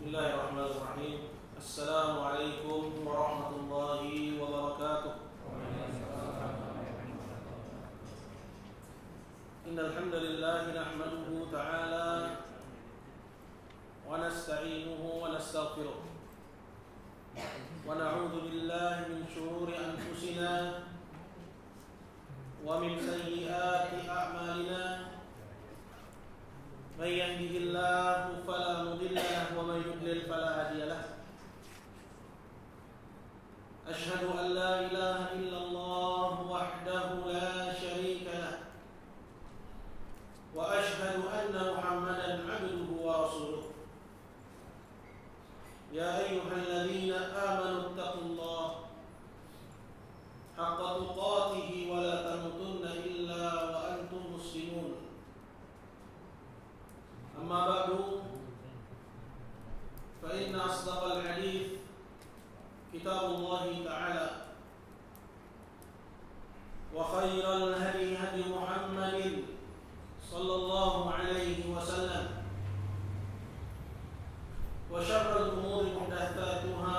Bismillahirrahmanirrahim. Assalamualaikum warahmatullahi wabarakatuh. Innal hamdalillah nahmaduhu ta'ala wa nasta'inuhu wa nastaghfiruh wa na'udzu billahi min shururi anfusina wa min sayyiati a'malina. Man yahdihillahu fala mudilla lahu wa man yudlil fala hadiya lahu. Asyhadu an la ilaha illallah wahdahu la syarika lahu wa asyhadu anna Muhammadan 'abduhu wa rasuluh. Ya ayyuhalladzina amanu taqullaha haqqa tuqatih wa la tamutunna illa wa antum muslimun. Amma ba'du, fa inna asdaqal hadits kitabullah ta'ala wa khairal hadi hadi Muhammadin sallallahu alaihi wasallam wa syarrul umuri muhdatsatuha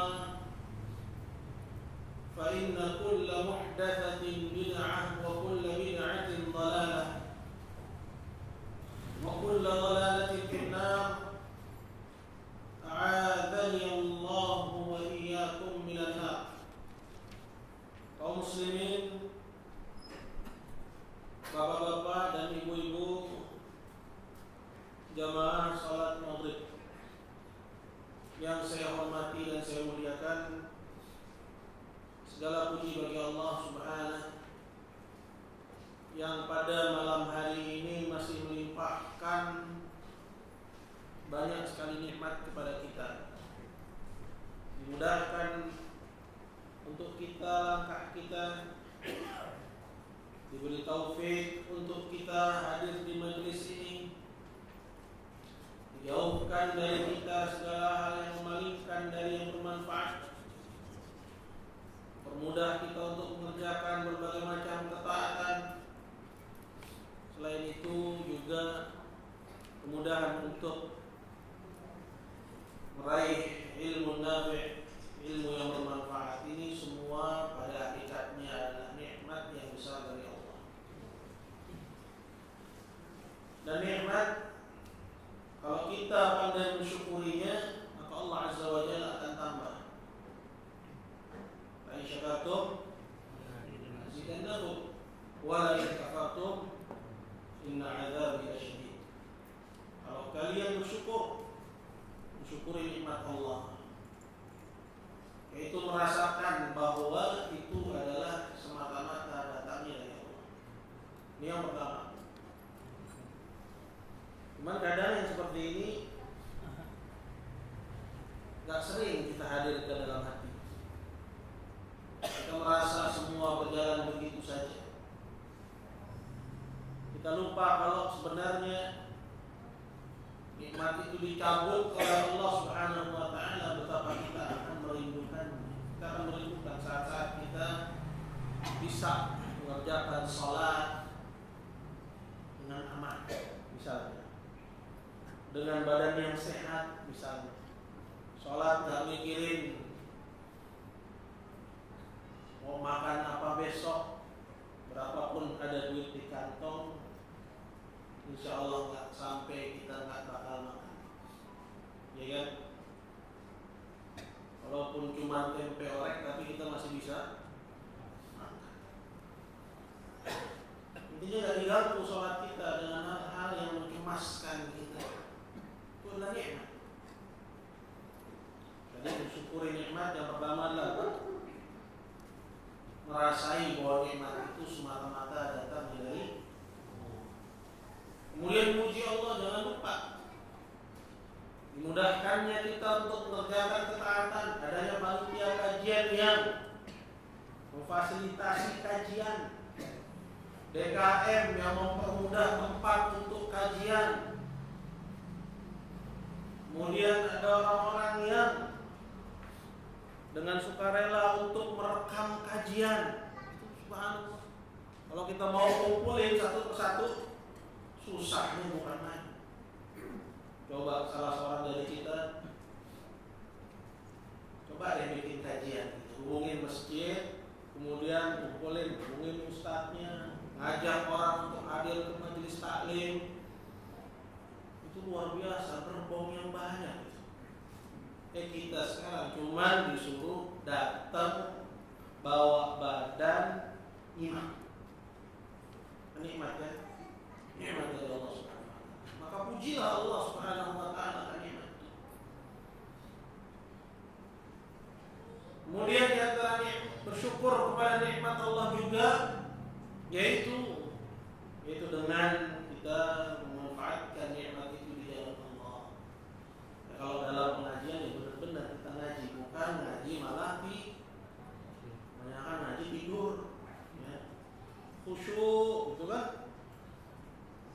fa inna kulla muhdatsatin bid'ah wa kulla bid'atin dhalalah wa kullu dhalalatin finnar. A'adzani Allah wa iyyakum minan nar. Kaum muslimin, bapak-bapak dan ibu-ibu jamaah salat maghrib yang saya hormati dan saya muliakan, segala puji bagi Allah Subhanahu yang pada malam hari ini masih melimpahkan banyak sekali nikmat kepada kita, dimudahkan untuk kita langkah kita, diberi taufik untuk kita hadir di majelis ini, dijauhkan dari kita segala hal yang memalingkan dari yang bermanfaat, permudah kita untuk mengerjakan berbagai macam ketaatan. Selain itu juga kemudahan untuk meraih ilmu nafi', ilmu yang bermanfaat. Ini semua pada hakikatnya adalah nikmat yang besar dari Allah. Dan nikmat, kalau kita pandai mensyukurinya, maka Allah Azza wa Jalla akan tambah. Fa in syakartum azidannakum wa la in kafartum inna 'adzabi lasyadid. Kalau kalian bersyukur, mensyukuri nikmat Allah, yaitu merasakan bahwa itu adalah semata-mata datangnya dari Allah. Ini yang pertama. Cuman kadang yang seperti ini gak sering kita hadir ke dalam hati. Kita merasa semua berjalan begitu saja. Kita lupa kalau sebenarnya nikmat itu dicabut oleh Allah Subhanahu wa ta'ala, betapa kita akan merindukannya. Kita akan merindukan saat-saat kita bisa mengerjakan salat dengan aman, misalnya, dengan badan yang sehat, misalnya, salat gak mikirin mau makan apa besok, berapapun ada duit di kantong, insya Allah nggak sampai kita nggak bakal makan, ya kan? Walaupun cuma tempe orek, tapi kita masih bisa makan. Intinya nggak diganggu sholat kita dengan hal-hal yang mencemaskan kita. Itu adalah nikmat. Jadi mensyukuri nikmat yang pertama adalah merasai bahwa nikmat itu semata-mata datang dari. Kemudian puji Allah, jangan lupa dimudahkannya kita untuk mengerjakan ketaatan, adanya panitia kajian yang memfasilitasi kajian, DKM yang mempermudah tempat untuk kajian. Kemudian ada orang-orang yang dengan sukarela untuk merekam kajian. Itu subhanallah. Kalau kita mau kumpulin satu persatu, susahnya bukan main. Coba salah seorang dari kita coba deh bikin kajian gitu. Hubungin masjid, kemudian hubungin ustadznya, ngajak orang untuk hadir ke majelis taklim. Itu luar biasa, berbong yang banyak gitu. Kita sekarang cuman disuruh datang bawa badan nyimak. Nikmat ya, nikmat dari Allah Subhanahu wa taala. Maka pujilah Allah Subhanahu wa taala akan nikmat. Kemudian di antaranya bersyukur kepada nikmat Allah juga, yaitu dengan kita memanfaatkan nikmat itu di jalan Allah. Ya, kalau dalam pengajian ya benar-benar kita ngaji, bukan ngaji malah kebanyakan ngaji tidur. Khusyuk, gitu kan?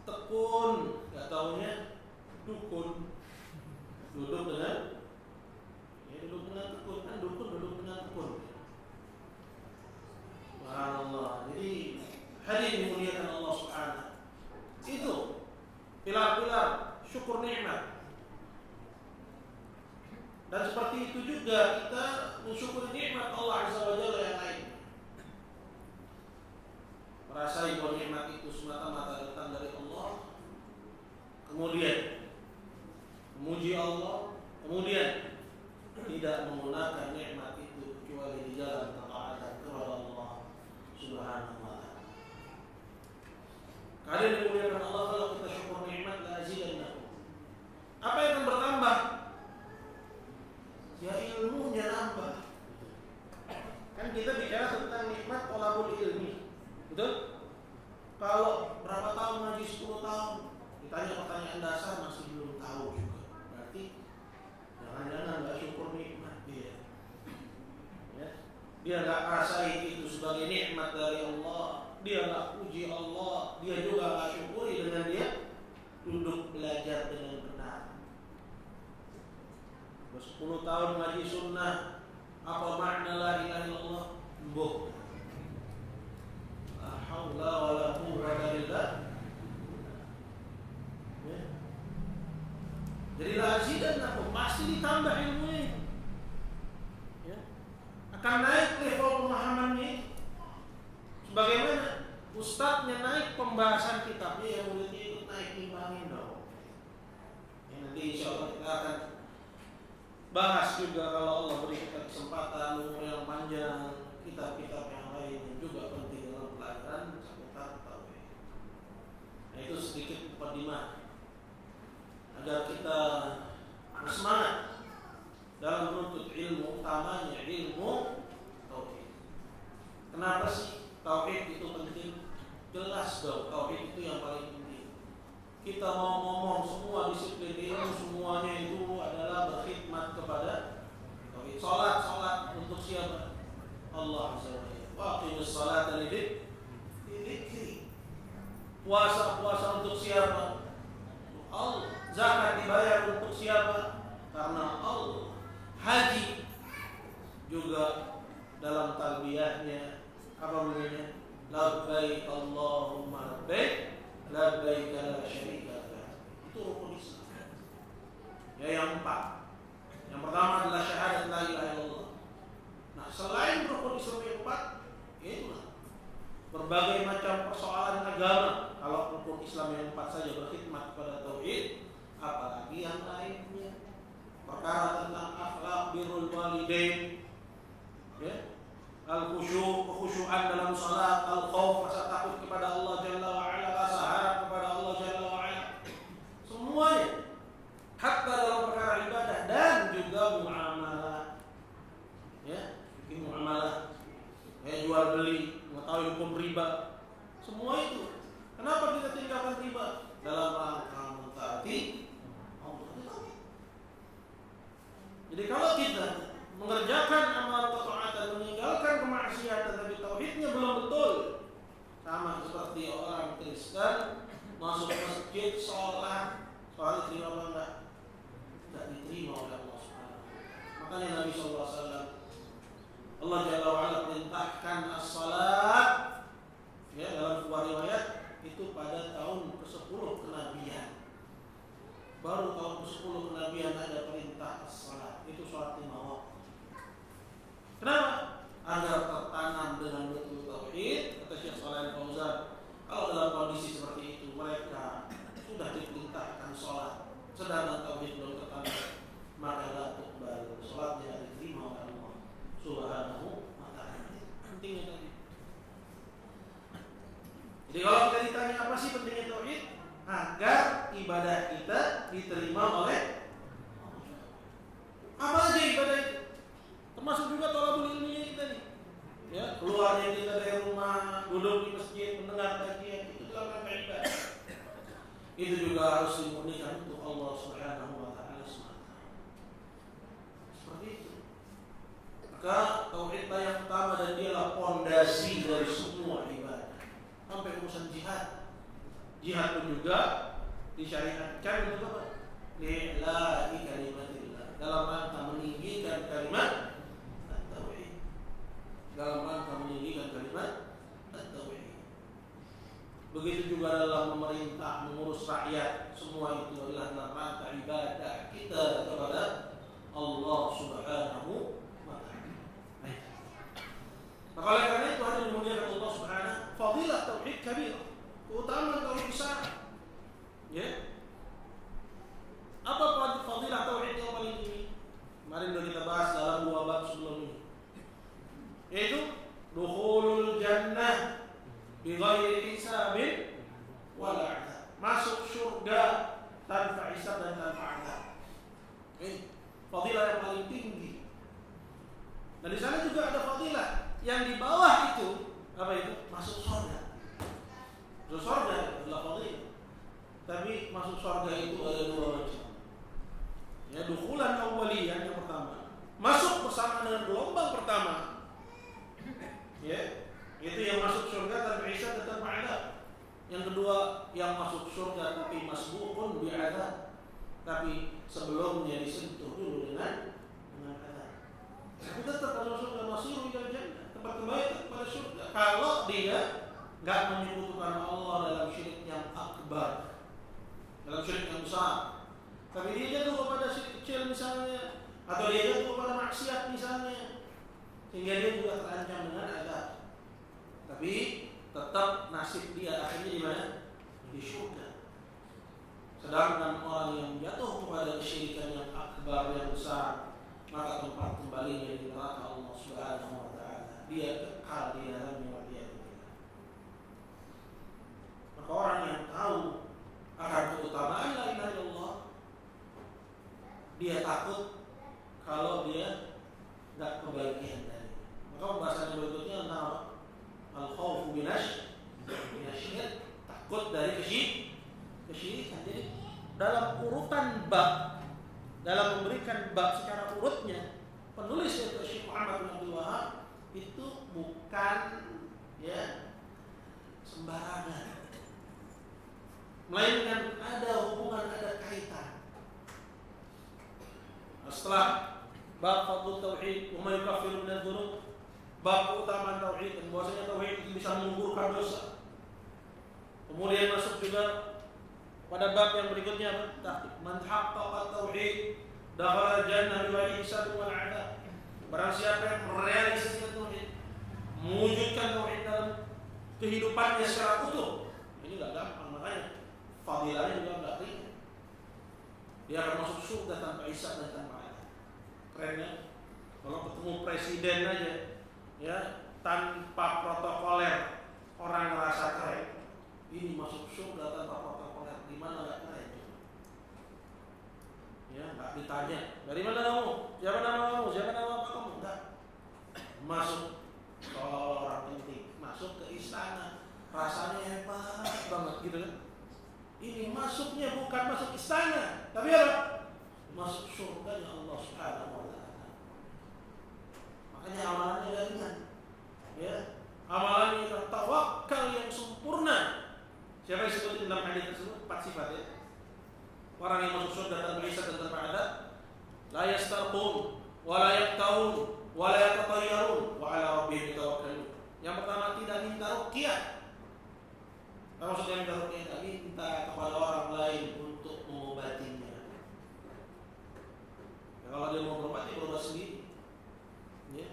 Tekun, nggak taunya dukun. Duduk dengan tekun, kan dukun duduk dengan tekun. Subhanallah. Jadi hadirin dimuliakan Allah Subhanahu. Itu pilar-pilar syukur nikmat. Dan seperti itu juga kita mensyukuri nikmat Allah Azza wa Jalla yang lain. Merasai bahwa nikmat itu semata-mata datang dari Allah, kemudian memuji Allah, kemudian tidak menggunakan nikmat itu kecuali di jalan taat kepada Allah Subhanahu wa taala. Kalian dimuliakan Allah, kalau kita syukur nikmat la azidannakum. Apa yang akan bertambah? Ya ilmunya nambah. Kan kita bicara tentang nikmat thalabul ilmi. Betul? Kalau berapa tahun ngaji 10 tahun, ditanya pertanyaan dasar masih belum tahu juga. Berarti jangan-jangan nggak syukur nikmat dia. Ya. Dia nggak rasain itu sebagai nikmat dari Allah. Dia nggak puji Allah. Dia juga nggak syukuri dengan dia duduk belajar dengan benar. 10 tahun ngaji sunnah, apa makna la ilaha illallah? Boh. Haula wala quwwata illa billah. Jadi lazidannakum, pasti ditambah ilmunya. Ya. Akan naik level pemahamannya. Sebagaimana ustadznya naik pembahasan kitabnya, yang muridnya ikut naik timbangin dong. Ya, nanti insyaallah kita akan bahas juga kalau Allah beri kita kesempatan umur yang panjang, kitab-kitab yang lain yang juga penting dalam pelajaran seputar tauhid. Nah, itu sedikit mukadimah agar kita bersemangat dalam menuntut ilmu, utamanya ilmu tauhid. Kenapa sih tauhid itu penting? Jelas dong, tauhid itu yang paling penting. Kita mau ngomong semua disiplin ilmu, semuanya itu adalah berkhidmat kepada tauhid. Salat untuk siapa? Allah Azza wa Jalla. Wa aqimus salata li dzikri. Puasa untuk siapa? Allah. Zakat dibayar untuk siapa? Karena Allah. Haji juga dalam talbiyahnya apa bunyinya? Labbaik Allahumma labbaik, labbaik la syarika lak. Itu rukun Islam. Ya, yang 4. Yang pertama adalah syahadat la ilaha illallah. Nah, selain rukun Islam yang 4, itulah berbagai macam persoalan agama. Kalau rukun Islam yang 4 saja berkhidmat kepada tauhid, apalagi yang lainnya. Perkara tentang akhlak, birrul walidain, ya, al-khusyuk, kekhusyuan dalam salat, al-khauf, rasa takut kepada Allah Jalla wa Ala, rasa harap kepada Allah Jalla wa Ala. Semuanya, hatta dalam perkara ibadah dan juga muamalah. Ya, bikin muamalah, ya, jual beli, mengetahui hukum riba. Semua itu. Kenapa kita tinggalkan riba? Dalam rangka mentaati Allah. Jadi kalau kita mengerjakan amalan ketaatan, meninggalkan kemaksiatan, tapi tauhidnya belum betul, sama seperti orang Kristen masuk masjid, sholat diterima apa enggak? Tidak diterima oleh Allah Subhanahu. Makanya Nabi SAW, Allah Jalla wa Ala perintahkan as-salat, ya, dalam sebuah riwayat itu pada tahun ke-10 kenabian. Baru tahun ke-10 kenabian ada perintah as-salat, itu sholat 5 waktu. Kenapa? Agar tertanam dengan betul tauhid. Kata Syekh Shalih Al-Fauzan, kalau dalam kondisi seperti itu mereka sudah diperintahkan sholat, sedangkan tauhid belum tertanam, maka la tuqbal, sholatnya diterima oleh Allah Subhanahu wa ta'ala. Pentingnya tadi. Jadi kalau kita ditanya apa sih pentingnya tauhid? Agar ibadah kita diterima oleh Allah. Apa aja ibadah itu? Termasuk juga thalabul ilminya kita nih. Ya, keluarnya kita dari rumah, duduk di masjid, mendengar kajian, itu dalam rangka ibadah. Itu juga harus dimurnikan untuk Allah Subhanahu wa ta'ala semata. Seperti itu. Maka tauhid yang pertama dan dialah pondasi dari semua ibadah. Sampai urusan jihad. Jihad pun juga disyariatkan untuk apa? Lillahi kalimatillah. Dalam rangka meninggikan kalimat at-tauhid. Dalam rangka meninggikan kalimat at-tauhid. Begitu juga dalam memerintah, mengurus rakyat, semua itu adalah dalam rangka ibadah kita kepada Allah Subhanahu wa ta'ala. Maka oleh karena itu hadirin dimuliakan Allah Subhanahu, fadilah tauhid kabir, keutamaan tauhid besar. Ya. Apa fadilah tauhid yang paling tinggi? Kemarin sudah kita bahas dalam 2 bab sebelum ini. Yaitu dukhulul jannah bighairi hisabin wala 'adzab. Masuk surga tanpa hisab dan tanpa 'adzab. Ini fadilah yang paling tinggi. Dan di sana juga ada fadilah yang di bawah itu, apa itu? Masuk surga. Masuk surga adalah fadilah. Tapi masuk surga itu ada 2 macam. Ya, dukhulan awwaliyah yang pertama. Masuk bersama dengan gelombang pertama. Ya, itu yang masuk surga tanpa hisab dan tanpa 'adzab. Yang kedua, yang masuk surga tapi masbuqun bi'adzab. Tapi sebelumnya disentuh dulu dengan 'adzab. Tapi tetap masuk surga, masirul jannah, tempat kembali kepada surga. Kalau dia enggak menyekutukan Allah dalam syirik yang akbar, dalam syirik yang besar. Tapi dia jatuh kepada syirik kecil misalnya, atau dia jatuh kepada maksiat misalnya, sehingga dia juga terancam dengan azab. Tapi tetap nasib dia akhirnya di mana? Di surga. Sedangkan orang yang jatuh kepada kesyirikan yang akbar, yang besar, maka tempat kembalinya di neraka Allah Subhanahu wa ta'ala. Dia kekal di dalamnya wa ta'ala. Maka orang yang tahu akan keutamaan la ilaha illallah, dia takut kalau dia tidak kebagian dari. Maka pembahasan berikutnya tentang al-khawfu minasyirik, takut dari kesyirikan. Jadi dalam urutan bab, dalam memberikan bab secara urutnya, penulis yaitu Syekh Muhammad bin Abdul Wahab itu bukan ya sembarangan, melainkan ada hubungan, ada kaitan. Setelah bab fadlul tauhid wa ma yukaffiru min adz-dzunub, bab keutamaan tauhid dan bahwasanya tauhid itu bisa menggugurkan dosa. Kemudian masuk juga pada bab yang berikutnya, man haqqaqa tauhid dakhala jannah bi hisab wal 'adzab. Barang siapa yang merealisasikan tauhid, mewujudkan tauhid dalam kehidupannya secara utuh, ini enggak gampang, makanya fadilahnya juga enggak ringan. Dia akan masuk surga tanpa hisab dan tanpa 'adzab. Keren ya? Kalau ketemu presiden aja, ya tanpa protokoler, orang ngerasa keren. Ini masuk surga tanpa protokoler, di mana nggak keren? Ya nggak ditanya dari mana kamu, siapa nama kamu, siapa nama apa kamu, enggak. Masuk kalau orang penting, masuk ke istana, rasanya hebat banget gitu kan? Ini masuknya bukan masuk istana, tapi apa? Masuk surganya Allah Subhanahu wa ta'ala. Makanya amalannya ringan. Ya, amalannya itu tawakal yang sempurna. Siapa yang disebut dalam hadis tersebut? 4 sifat ya. Orang yang masuk surga tanpa hisab dan tanpa 'adzab, la yastarqun, wa la yaqtaun, wa la yatatayyarun, wa 'ala rabbihim yatawakkalun. Yang pertama, tidak minta ruqyah. Apa maksudnya minta ruqyah? Tidak minta kepada orang lain untuk mengobatinya. Ya, kalau dia mau berobat, dia berobat sendiri. Ya.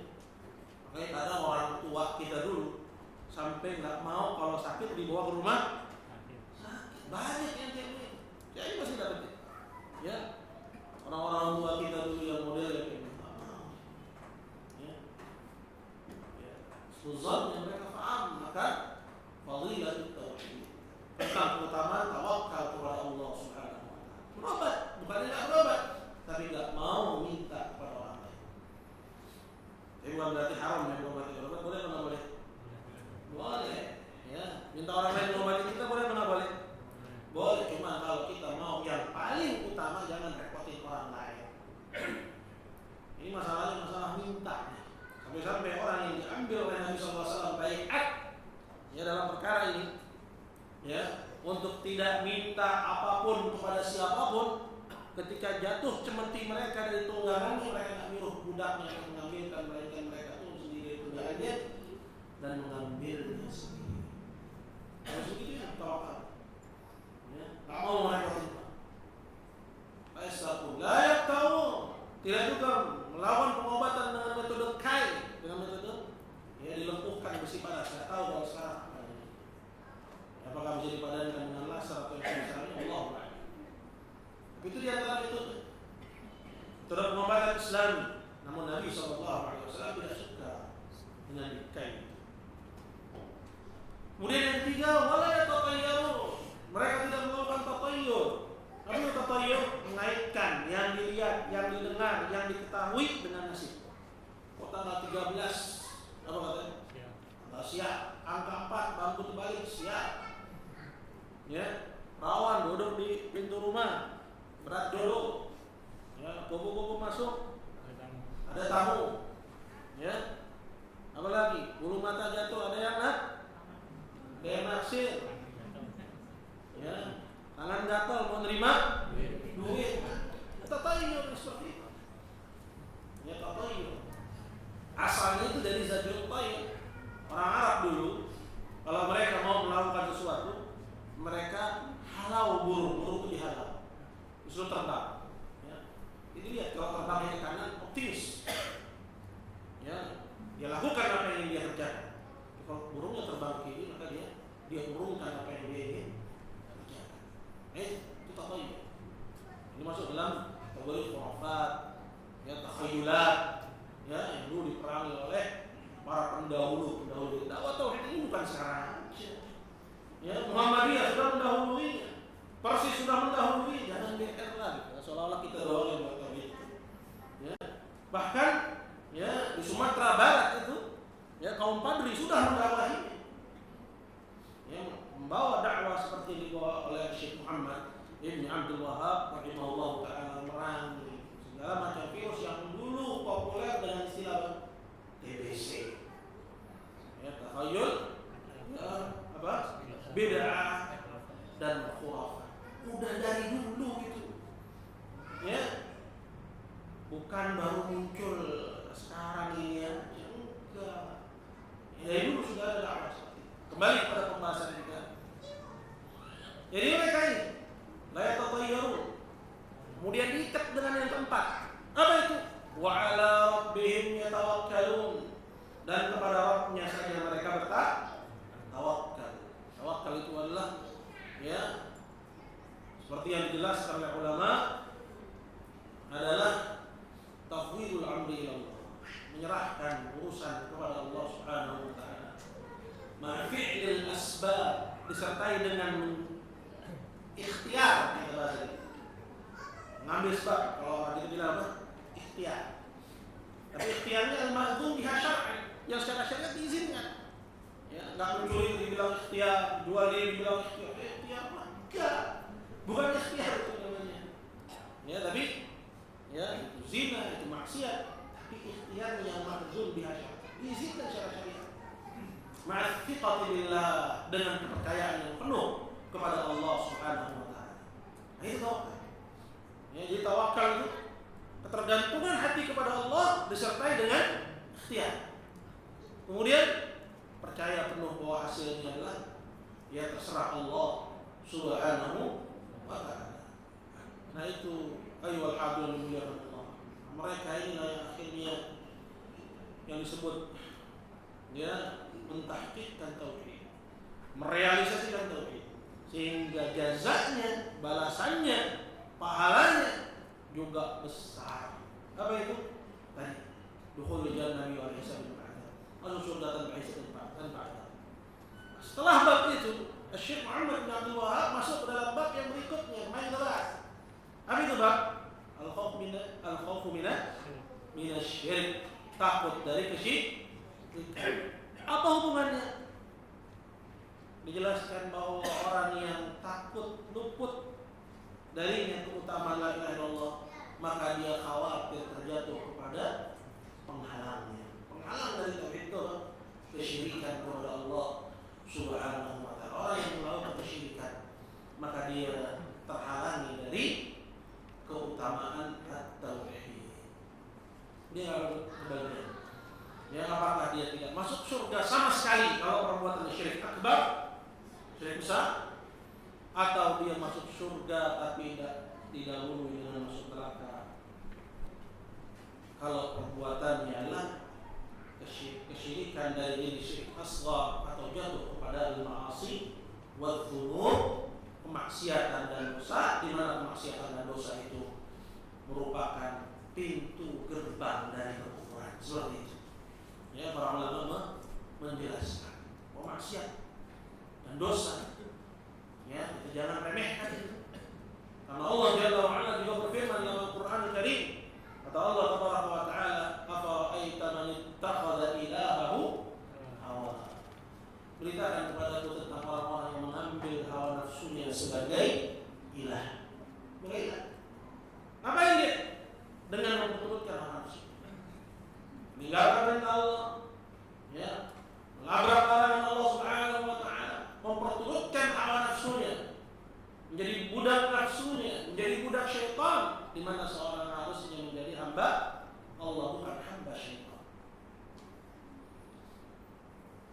minta jangan repotin orang lain. Ini masalahnya masalah minta. Sampai-sampai orang yang diambil oleh Nabi SAW baiat ya dalam perkara ini ya untuk tidak minta apapun kepada siapapun, ketika jatuh cemeti mereka dari tunggangan, mereka tidak nyuruh budaknya yang mengambilkan, melainkan mereka turun sendiri tunggangannya dan mengambilnya sendiri. Harus begitu ya, tawakal. Ya, tak mau merepotin. Layak tahu, tidak juga melawan pengobatan dengan metode kai, dengan metode ya dilumpuhkan besi panas. Saya tahu kalau sekarang apakah bisa dipadankan dengan laser atau yang misalnya Allah. Itu di antara itu pengobatan Islam. Namun Nabi SAW tidak suka dengan kai. Kemudian yang ketiga, wala yatatayyarun. Mereka tidak melakukan tatayyur. Apa itu tatayyur? Mengaitkan yang dilihat, yang didengar, yang diketahui dengan nasib. Tanggal 13 apa katanya? Siap. Angka 4 bangku terbalik siap. Ya, rawan duduk di pintu rumah, berat dulu. Ya, kupu-kupu masuk. Ada tamu. Ya. Apalagi bulu mata jatuh, ada yang naksir. Ya, tangan gatal mau nerima duit. Tatayyur seperti itu. Ya, tatayyur. Asalnya itu dari Zadul Tayyib. Orang Arab dulu kalau mereka mau melakukan sesuatu, mereka halau burung itu dihalau. Disuruh terbang. Ya. Itu lihat kalau terbangnya ke kanan optimis. Ya, dia lakukan apa yang dia kerjakan. Kalau burungnya terbang ke kiri, maka dia urungkan apa yang dia ingin kerjakan. Itu tatayyur. Ini masuk dalam kategori khurafat, ya takhayulat, ya yang dulu diperangi oleh para pendahulu dakwah tauhid ini bukan sekarang aja. Ya, Muhammadiyah sudah mendahuluinya, Persis sudah mendahului, jangan GR lagi. Seolah-olah kita doang yang buat tauhid. Ya, bahkan ya di Sumatera Barat itu, ya kaum Padri sudah mendakwahi. Ya, membawa dakwah seperti yang dibawa oleh Syekh Muhammad Ibn Abdul Wahab rahimahullah ta'ala, merangi segala macam virus yang dulu populer dengan istilah TBC, ya, takhayul, ya, apa? Bid'ah dan khurafat. Udah dari dulu gitu. Ya. Bukan baru muncul sekarang ini ya. Enggak. Ya, dari dulu sudah ada dakwah seperti itu. Kembali pada pembahasan kita. Jadi mereka ini la yatatayyarun. Kemudian diikat dengan yang keempat. Apa itu? Wa 'ala rabbihim yatawakkalun. Dan kepada Rabb-nya saja mereka bertawakal. Tawakal itu adalah ya seperti yang dijelaskan oleh ulama adalah tafwidul amri ila Allah. Menyerahkan urusan kepada Allah Subhanahu wa taala. Mafi'il asbab disertai dengan ikhtiar kita bahasa ini. Ngambil sebab, kalau orang itu bilang apa? Ikhtiar. Tapi ikhtiarnya al-ma'dzum biha syar'an, yang secara syariat diizinkan. Ya, enggak mencuri dibilang ikhtiar, jual diri dibilang ikhtiar. Ikhtiar enggak. Bukan ikhtiar itu namanya. Ya, tapi ya itu zina, itu maksiat. Tapi ikhtiar yang ma'dzum biha syar'an, diizinkan secara syariat. Ma'athiqati billah, dengan kepercayaan yang penuh kepada Allah Subhanahu wa taala. Nah, itu tawakal. Ya, jadi tawakal itu ketergantungan hati kepada Allah disertai dengan ikhtiar. Kemudian percaya penuh bahwa hasilnya adalah ya terserah Allah Subhanahu wa taala. Nah, itu ayyuhal habibul mulia. Mereka inilah yang akhirnya yang disebut ya mentahqiqkan tauhid, merealisasikan tauhid, sehingga jazanya, balasannya, pahalanya juga besar. Apa itu? Tadi dukhulul jannah wa hisab al-ba'd. Masuk surga tanpa hisab al-ba'd. Setelah bab itu, Syekh Muhammad bin Abdul Wahab masuk ke dalam bab yang berikutnya, yang bahas. Apa itu bab? Al-khawfu minasy-syirik. Takut dari kesyirikan. Apa hubungannya? Dijelaskan bahwa orang yang takut luput darinya keutamaan la ilaha illallah, maka dia khawatir terjatuh kepada penghalangnya. Penghalang dari tauhid itu kesyirikan kepada Allah Subhanahu wa taala. Orang yang melakukan kesyirikan, maka dia terhalangi dari keutamaan at-tauhid. Dia harus kebagian. Ya, apakah dia tidak masuk surga sama sekali kalau perbuatan syirik akbar, syirik besar, atau dia masuk surga tapi tidak didahului dengan masuk neraka kalau perbuatannya adalah kesyirikan dari jenis syirik asghar atau jatuh kepada al-ma'asi wa dzunub, kemaksiatan dan dosa, di mana kemaksiatan dan dosa itu merupakan pintu gerbang dari kekufuran. Seperti itu. Ya, para ulama menjelaskan maksiat dan dosa, ya, itu jangan remehkan itu. Karena Allah Jalla wa Ala juga berfirman dalam Al-Qur'an Al-Karim, kata Allah Tabaraka wa Ta'ala, "Afara'aita man ittakhadha ilahahu hawa." Beritakan kepadaku tentang orang-orang yang mengambil hawa nafsunya sebagai ilah. Berilah. Ngapain dia? Dengan memperturutkan hawa nafsu. Meninggalkan perintah Allah, ya, melabrak larangan Allah Subhanahu wa taala, memperturutkan hawa nafsunya, menjadi budak nafsunya, menjadi budak syaitan, di mana seorang harusnya menjadi hamba Allah, bukan hamba syaitan.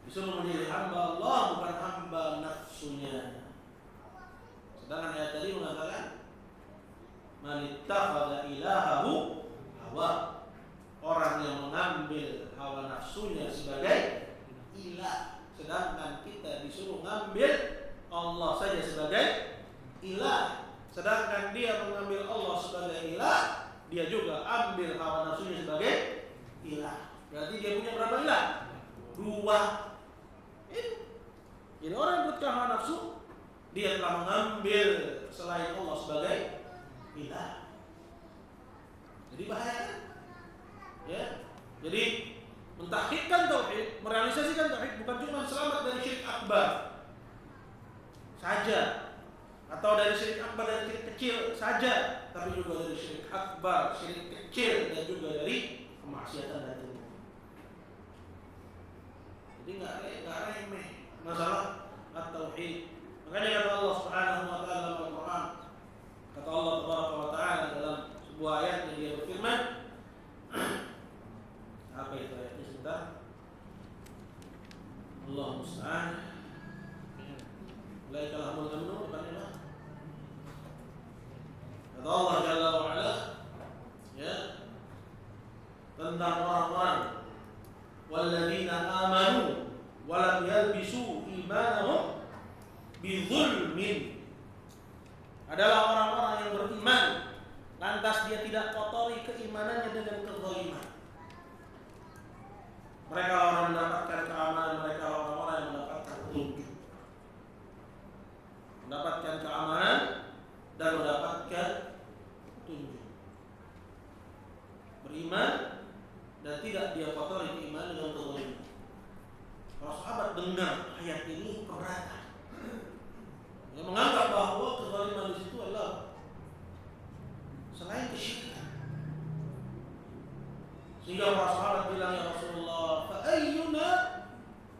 Disuruh menjadi hamba Allah, bukan hamba nafsunya. Sedangkan ayat tadi mengatakan man ittakhadha ilahahu hawa, orang yang mengambil hawa nafsunya sebagai ilah. Sedangkan kita disuruh mengambil Allah saja sebagai ilah. Sedangkan dia mengambil Allah sebagai ilah, dia juga ambil hawa nafsunya sebagai ilah. Berarti dia punya berapa ilah? 2. Jadi orang yang berbuat hawa nafsu, dia telah mengambil selain Allah sebagai ilah. Jadi bahaya kan? Ya. Jadi mentahqiqkan tauhid, merealisasikan tauhid bukan cuma selamat dari syirik akbar saja, atau dari syirik akbar dari syirik kecil saja, tapi juga dari syirik akbar, syirik kecil, dan juga dari kemaksiatan dan dosa. Jadi nggak remeh masalah at-tauhid. Makanya kata Allah Subhanahu wa taala dalam Al-Qur'an, kata Allah Tabaraka wa taala dalam sebuah ayat yang dia berfirman, apa itu ayatnya sebentar? Allah musta'an. Laika lahumul amnu, bukannya? Kata Allah Jalla wa Ala, ya, tentang orang-orang walladzina amanu wa lam yalbisu imanahum bidzulmin, adalah orang-orang yang beriman lantas dia tidak kotori keimanannya dengan kezaliman. Mereka orang yang mendapatkan keamanan, mereka orang-orang yang mendapatkan petunjuk, mendapatkan keamanan dan mendapatkan petunjuk. Beriman dan tidak dia kotori keimanan dengan kezaliman. Kalau sahabat dengar ayat ini keberatan, yang menganggap bahwa kezaliman di situ adalah selain kesyirikan. Sehingga para sahabat bilang, ya Rasulullah, fa ayyuna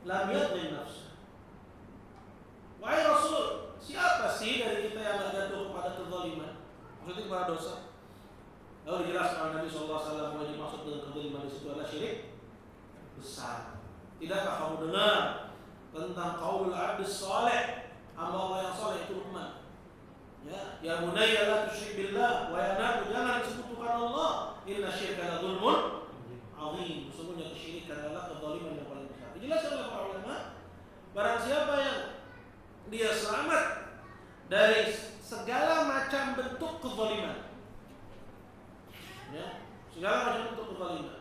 lam yadlim nafsa. Wahai Rasul, siapa sih dari kita yang tidak jatuh kepada kezaliman? Maksudnya kepada dosa. Lalu dijelaskan Nabi sallallahu alaihi wasallam bahwa yang dimaksud dengan kezaliman di situ adalah syirik besar. Tidakkah kamu dengar tentang qaulul abdus saleh, hamba Allah yang saleh itu Luqman? Ya bunayya la tusyrik billah wa ya nabi, jangan sekutukan Allah, inna syirka la dzulmun azim, sesungguhnya kesyirikan adalah kezaliman yang paling besar. Dijelaskan oleh para ulama, barang siapa yang dia selamat dari segala macam bentuk kezaliman, ya, segala macam bentuk kezaliman,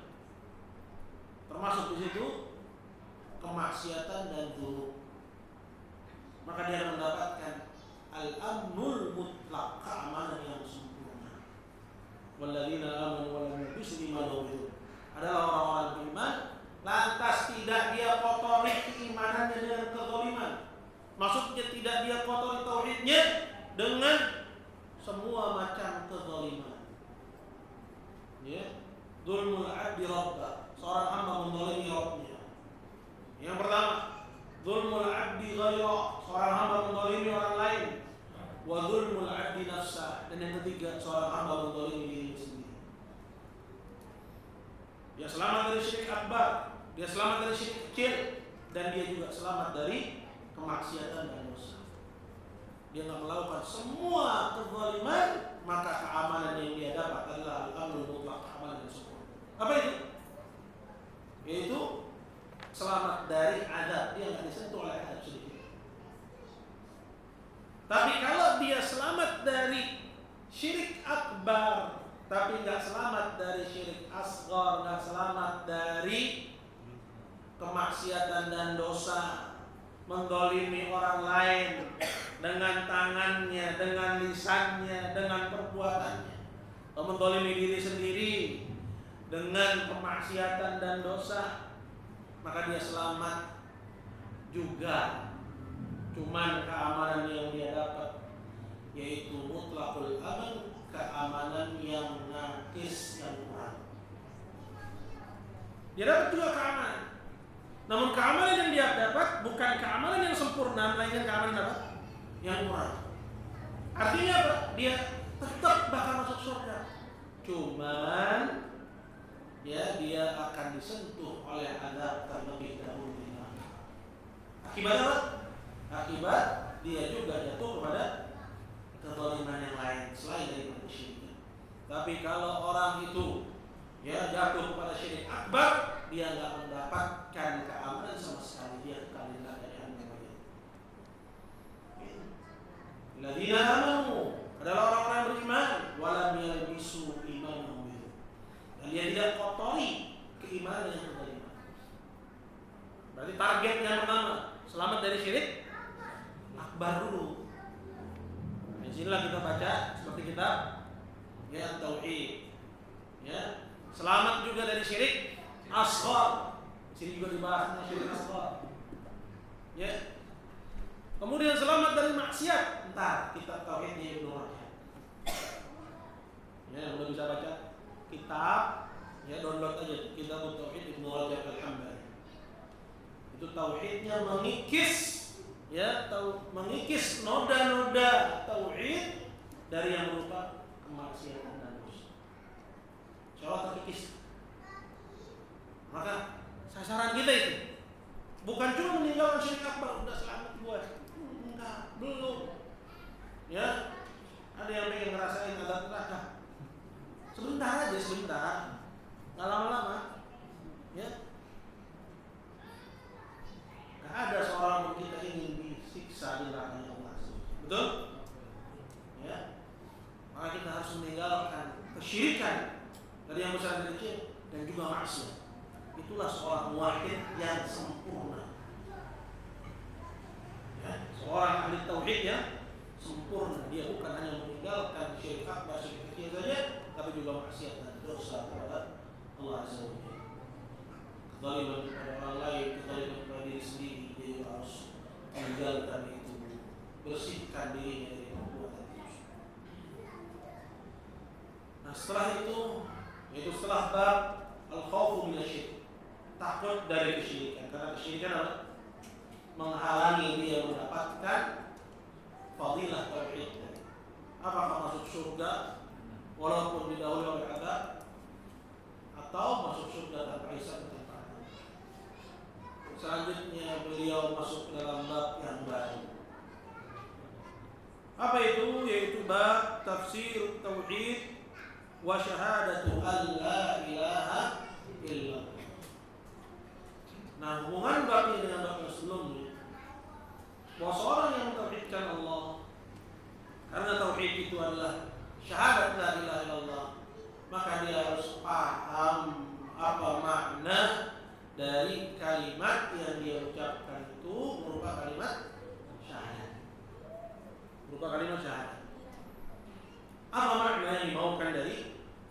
termasuk di situ kemaksiatan dan dzulum, maka dia mendapatkan al-amnul mutlaq, keamanan yang sempurna. Walladzina amanu wa lam yalbisu imanahum, adalah orang-orang beriman lantas tidak dia kotori keimanannya dengan kezaliman. Maksudnya tidak dia kotori tauhidnya dengan semua macam kezaliman. Ya, dzulmul 'abdi rabbah, seorang hamba menzalimi Rabbnya. Yang pertama, dzulmul 'abdi ghaira, seorang hamba menzalimi orang lain. Wa dzulmul 'abdi nafsah, dan yang ketiga, seorang hamba menzalimi dirinya sendiri. Dia selamat dari syirik akbar, dia selamat dari syirik kecil, dan dia juga selamat dari kemaksiatan dan dosa. Dia tidak melakukan semua kezaliman, maka keamanan yang dia dapat adalah al-amnul mutlaq, keamanan yang sempurna. Apa itu? Yaitu selamat dari azab, dia tidak disentuh oleh azab sedikit. Tapi kalau dia selamat dari syirik akbar, tapi tidak selamat dari syirik asghar, tidak selamat dari kemaksiatan dan dosa, mendzalimi orang lain dengan tangannya, dengan lisannya, dengan perbuatannya, atau mendzalimi diri sendiri dengan kemaksiatan dan dosa, maka dia selamat juga. Cuman keamanan yang dia dapat yaitu mutlaqul aman, keamanan yang nakis, yang kurang. Dia dapat juga keamanan. Namun keamanan yang dia dapat bukan keamanan yang sempurna, melainkan keamanan apa? Yang kurang. Artinya apa? Dia tetap bakal masuk surga. Cuman ya dia akan disentuh oleh azab terlebih dahulu. Akibat apa? Akibat dia juga jatuh kepada kezaliman yang lain selain dari syirik. Tapi kalau orang itu ya jatuh kepada syirik akbar, dia enggak mendapatkan keamanan sama sekali, dia kekal di neraka jahanam. Alladzina amanu adalah orang-orang yang beriman, walam yalbisu imanahum bihi. Dan dia tidak kotori keimanan yang beriman. Berarti target yang pertama, selamat dari syirik akbar dulu. Di sinilah kita baca seperti kitab ya tauhid. Ya, selamat juga dari syirik asghar. Di sini juga dibahasnya syirik asghar. Ya. Kemudian selamat dari maksiat. Entar kitab tauhidnya Ibnu Rajab. Ya, udah bisa baca kitab, ya download aja kitab tauhid Ibnu Rajab Al-Hambali. Itu tauhidnya mengikis, ya, mengikis noda-noda tauhid dari yang berupa kemaksiatan dan dosa. Insyaallah terkikis. Maka sasaran kita itu bukan cuma meninggalkan syirik akbar udah selamat buat. Enggak, belum. Ya. Ada yang pengen ngerasain azab neraka. Sebentar aja, sebentar. Enggak lama-lama. Ya. Enggak ada seorang pun kita ingin disiksa di neraka Allah. Betul? Ya. Maka kita harus meninggalkan kesyirikan dari yang besar dan kecil dan juga maksiat. Itulah seorang muwahhid yang sempurna. Ya, seorang ahli tauhid yang sempurna. Dia bukan hanya meninggalkan syirik akbar, syirik kecil saja, tapi juga maksiat dan dosa kepada Allah Azza wa Jalla. Kezaliman kepada orang lain, kezaliman kepada diri sendiri, dia juga harus meninggalkan itu, bersihkan dirinya dari perbuatan itu. Nah, setelah itu, yaitu setelah bab al-khawfu minasyirik, takut dari kesyirikan, karena kesyirikan adalah menghalangi dia mendapatkan fadilah tauhid. Apakah masuk surga walaupun didahului oleh azab, atau masuk surga tanpa hisab dan paksa. Selanjutnya beliau masuk dalam bab yang baru. Apa itu? Yaitu bab tafsir tauhid wa syahadatu an la ilaha illallah. Nah, hubungan bab ini dengan bab yang sebelumnya, bahwa seorang yang mentauhidkan Allah, karena tauhid itu adalah syahadat la ilaha illallah, maka dia harus paham apa makna dari kalimat yang dia ucapkan itu berupa kalimat syahadat. Berupa kalimat syahadat. Apa makna yang dimaukan dari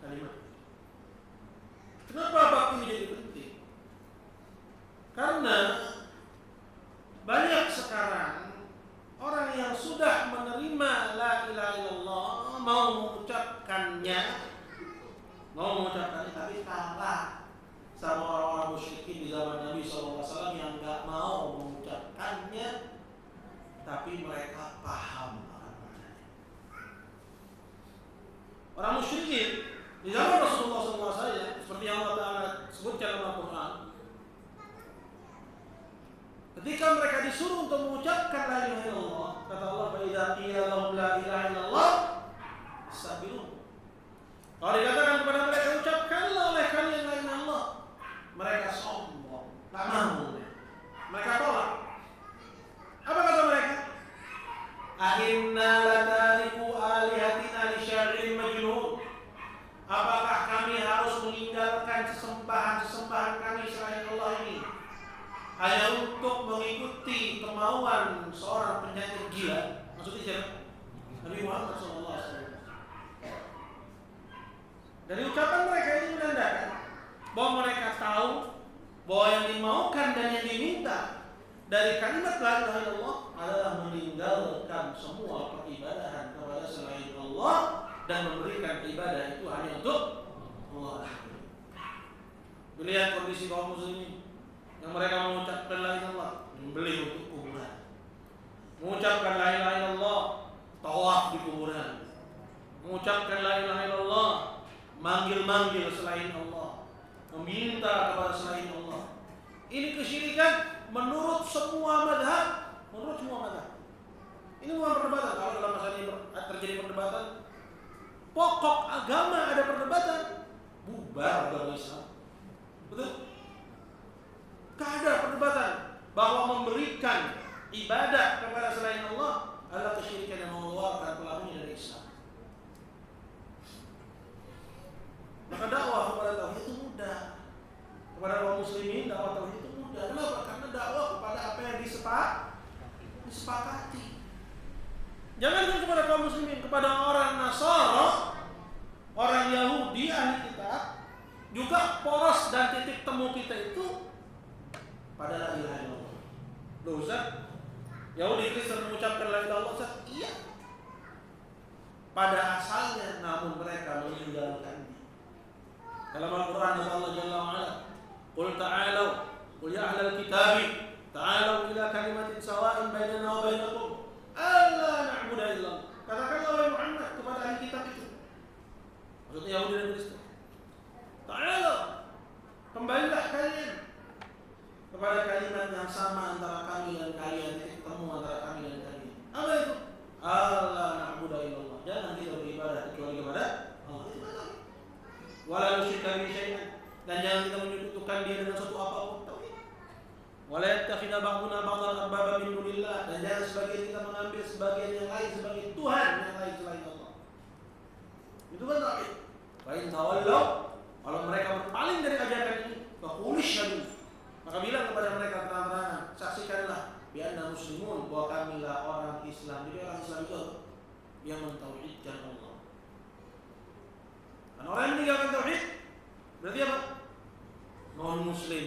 kalimat? Kenapa bab ini jadi penting? Karena banyak sekarang orang yang sudah menerima la ilaha illallah, mau mengucapkannya, tapi kalah sama orang-orang musyrikin di zaman Nabi SAW yang nggak mau mengucapkannya, tapi mereka paham akan maknanya. Orang musyrikin di zaman Rasulullah SAW, seperti yang Allah Ta'ala sebutkan dalam Al-Quran, ketika mereka disuruh untuk mengucapkan la ilaha illallah, kata Allah, fa idza qila lahum la ilaha illallah istabirun. Kalau dikatakan kepada mereka, ucapkanlah oleh kalian la ilaha illallah, mereka sombong, tak mau. Mereka tolak. Apa kata mereka? Ahinna latariku alihatina li syai'in majnun. Apakah kami harus meninggalkan sesembahan kami selain Allah ini hanya untuk mengikuti kemauan seorang penyanyi gila? Maksudnya siapa? Nabi Muhammad SAW. Dari ucapan mereka ini menandakan bahwa mereka tahu bahwa yang dimaukan dan yang diminta dari kalimat la ilaha illallah adalah meninggalkan semua peribadahan kepada selain Allah dan memberikan ibadah itu hanya untuk Allah. Lihat kondisi kaum muslimin yang mereka mengucapkan la ilaha illallah, membeli untuk kuburan. Mengucapkan la ilaha illallah, tawaf di kuburan. Mengucapkan la ilaha illallah, manggil-manggil selain Allah, meminta kepada selain Allah. Ini kesyirikan menurut semua madhab. Ini bukan perdebatan. Kalau dalam masalah ini terjadi perdebatan, pokok agama ada perdebatan, bubar agama Islam. Betul? Gak ada perdebatan bahwa memberikan ibadah kepada selain Allah adalah kesyirikan yang mengeluarkan pelakunya dari Islam. Maka dakwah kepada tauhid itu mudah. Kepada kaum muslimin dakwah tauhid itu mudah. Kenapa? Karena dakwah kepada apa yang disepakati. Jangan kepada kaum muslimin, kepada orang Nasara, orang Yahudi, ahli kitab, juga poros dan titik temu kita itu pada la ilaha illallah. Loh Ustaz, Yahudi Kristen mengucapkan la ilaha illallah, Ustaz? Iya. Pada asalnya, namun mereka meninggalkannya. Dalam Al-Quran Allah Jalla wa'ala, Qul ta'alaw, Qul ya ahlal kitabi, ta'alaw ila kalimatin sawa'in bainana wa bainakum alla na'budu illallah. Katakanlah oleh Muhammad kepada ahli kitab itu, maksudnya Yahudi dan Kristen, ta'alaw, kembalilah kalian kepada kalimat yang sama antara kami dan kalian, titik temu antara kami dan kalian. Apa itu? Alla na'budu illallah. Jangan kita beribadah kecuali kepada Allah. Wala nusyrika bihi syai'an, dan jangan kita menyekutukan dia dengan suatu apapun. Tauhid. Wala yattakhidha ba'duna ba'dan arbaba min dunillah, dan jangan sebagian kita mengambil sebagian yang lain sebagai Tuhan yang lain selain Allah. Itu kan tauhid. Fa in tawallaw, kalau mereka berpaling dari ajaran ini, faqul syahadu, maka bilang kepada mereka terang-terangan, saksikanlah bi anna muslimun, bahwa kamilah orang Islam. Jadi orang Islam itu yang mentauhidkan Allah. Dan orang yang meninggalkan tauhid berarti apa? Non muslim.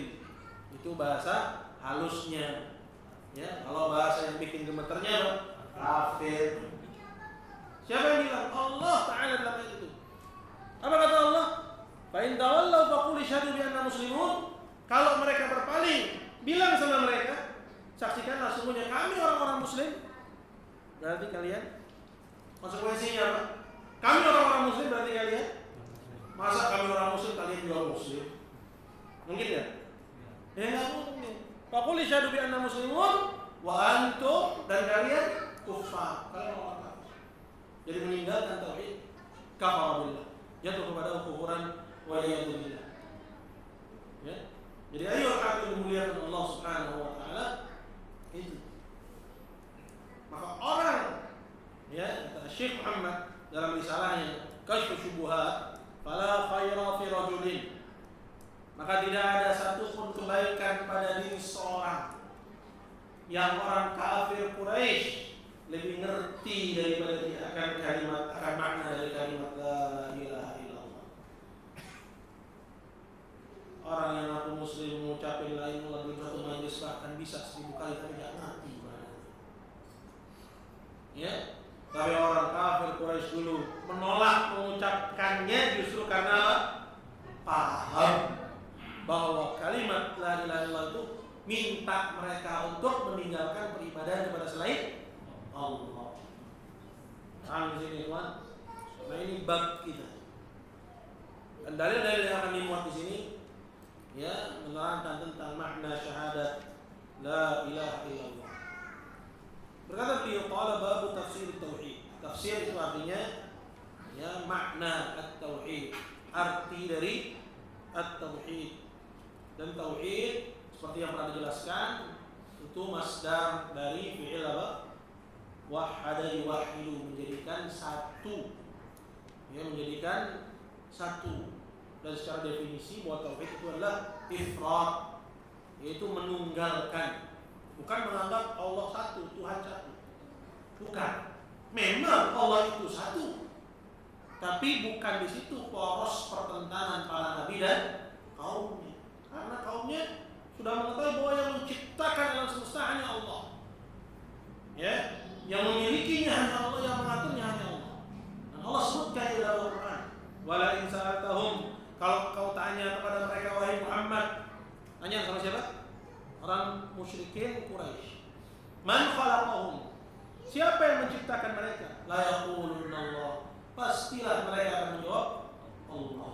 Itu bahasa halusnya. Ya, kalau bahasa yang bikin gemeternya apa? Kafir. Siapa yang bilang? Allah Ta'ala dalam ayat itu. Apa kata Allah? Fa in tawallaw faqul syahadu bi anna muslimun. Kalau mereka berpaling, bilang sama mereka, saksikanlah sesungguhnya kami orang-orang muslim. Berarti kalian, konsekuensinya apa? Kami orang-orang muslim berarti kalian. Masa kami orang muslim, kalian juga muslim? Mungkin ya? Ya nggak mungkin. Faqul syahadu bi anna muslimun wa antum, dan kalian kufar. Kalian orang kafir. Jadi meninggalkan tauhid, kafar billah, jatuh kepada kufuran wa iyadu billah. Ya. Jadi ayo kami memuliakan Allah Subhanahu wa taala itu. Maka orang, ya, kata Syekh Muhammad dalam risalahnya Kasyfus Syubuhat, fala khaira fi rajulin, maka tidak ada satupun kebaikan pada diri seorang yang orang kafir Quraisy lebih ngerti daripada dia akan makna dari kalimat la ilaha illallah. Orang yang ngaku muslim mengucapkan la ilaha illallah di satu majelis bahkan bisa 1000 kali tapi tidak ngerti maknanya. Ya, tapi orang kafir Quraisy dulu menolak mengucapkannya justru karena paham bahwa kalimat la ilaha illallah itu minta mereka untuk meninggalkan peribadahan kepada selain Allah. Paham di sini, kawan? Nah, ini bab kita. Dan dalil-dalil yang akan dimuat di sini ya menerangkan tentang makna syahadat la ilaha illallah. Berkata beliau, qala babu tafsir tauhid. Tafsir itu artinya ya makna at-tauhid, arti dari at-tauhid. Dan tauhid seperti yang pernah dijelaskan itu masdar dari fi'il apa? Wahada yuwahidu, menjadikan satu. Ya, menjadikan satu. Dan secara definisi bahwa tauhid itu adalah ifrad, yaitu menunggalkan. Bukan menganggap Allah satu, Tuhan satu. Bukan. Memang Allah itu satu. Tapi bukan di situ poros pertentangan para nabi dan kaumnya. Karena kaumnya sudah mengetahui bahwa yang menciptakan alam semesta hanya Allah. Ya, yang memilikinya hanya Allah, yang mengaturnya hanya Allah. Dan Allah sebutkan di dalam Al-Quran, wala in sa'altahum, kalau kau tanya kepada mereka wahai Muhammad, tanya sama siapa? Orang musyrikin Quraisy. Man khalaqahum? Siapa yang menciptakan mereka? La yaqulunna Allah. Pastilah mereka akan menjawab Allah.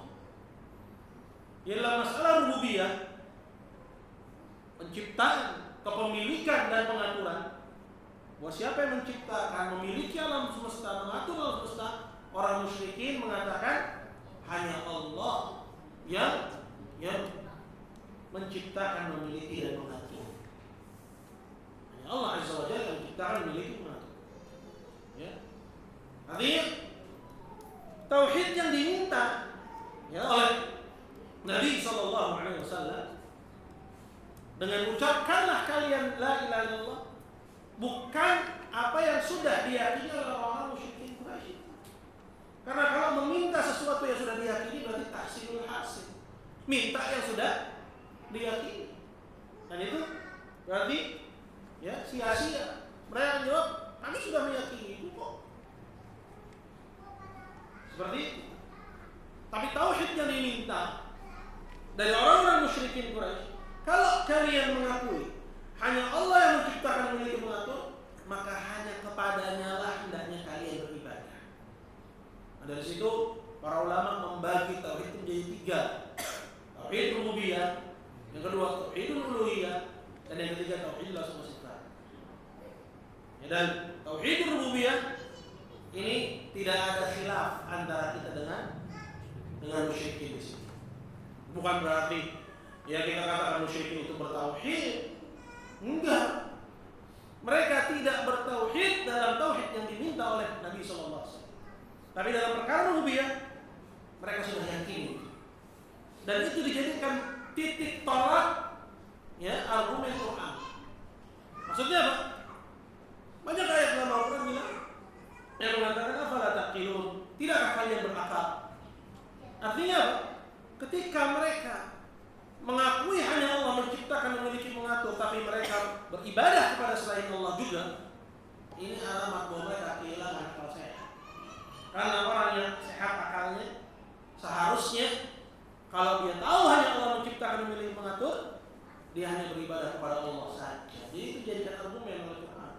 Ialah masalah rububiyah, penciptaan, kepemilikan dan pengaturan. Bahwa siapa yang menciptakan, memiliki alam semesta, mengatur alam semesta, orang musyrikin mengatakan hanya Allah yang menciptakan, memiliki dan mengatur. Hanya Allah Azza wa Jalla yang menciptakan, memiliki, mengatur. Ya. Artinya tauhid yang diminta ya oleh Nabi SAW dengan ucapkanlah kalian la ilaha illallah, bukan apa yang sudah diyakini oleh orang-orang musyrikin Quraisy. Karena kalau meminta sesuatu yang sudah diyakini berarti tahsilul hasil, minta yang sudah diyakini, dan itu berarti ya sia-sia. Mereka menjawab, kami sudah meyakini itu kok. Seperti itu. Tapi tauhid yang diminta dari orang-orang musyrikin Quraisy, kalau kalian mengakui hanya Allah yang menciptakan, memiliki, mengatur, maka hanya kepadanya lah hendaknya kalian beribadah. Nah, dari situ para ulama membagi tauhid menjadi tiga: tauhid rububiyah, yang kedua tauhid uluhiyah, dan yang ketiga tauhid asma wa sifat. Ya, dan tauhid rububiyah ini tidak ada khilaf antara kita dengan musyrikin di sini. Bukan berarti ya kita katakan musyrikin itu bertauhid. Enggak. Mereka tidak bertauhid dalam tauhid yang diminta oleh Nabi SAW. Tapi dalam perkara rububiyah mereka sudah yakini. Dan itu dijadikan titik tolak ya argumen Quran. Maksudnya apa? Banyak ayat dalam Al-Quran bilang yang mengatakan afala taqilun, tidakkah kalian berakal? Artinya apa? Ketika mereka mengakui hanya Allah menciptakan, memiliki, mengatur, tapi mereka beribadah kepada selain Allah juga, ini alamat bahwa mereka kehilangan akal sehat. Karena orang yang sehat akalnya seharusnya kalau dia tahu hanya Allah menciptakan, memiliki, mengatur, dia hanya beribadah kepada Allah saja. Jadi itu jadikan argumen oleh Quran.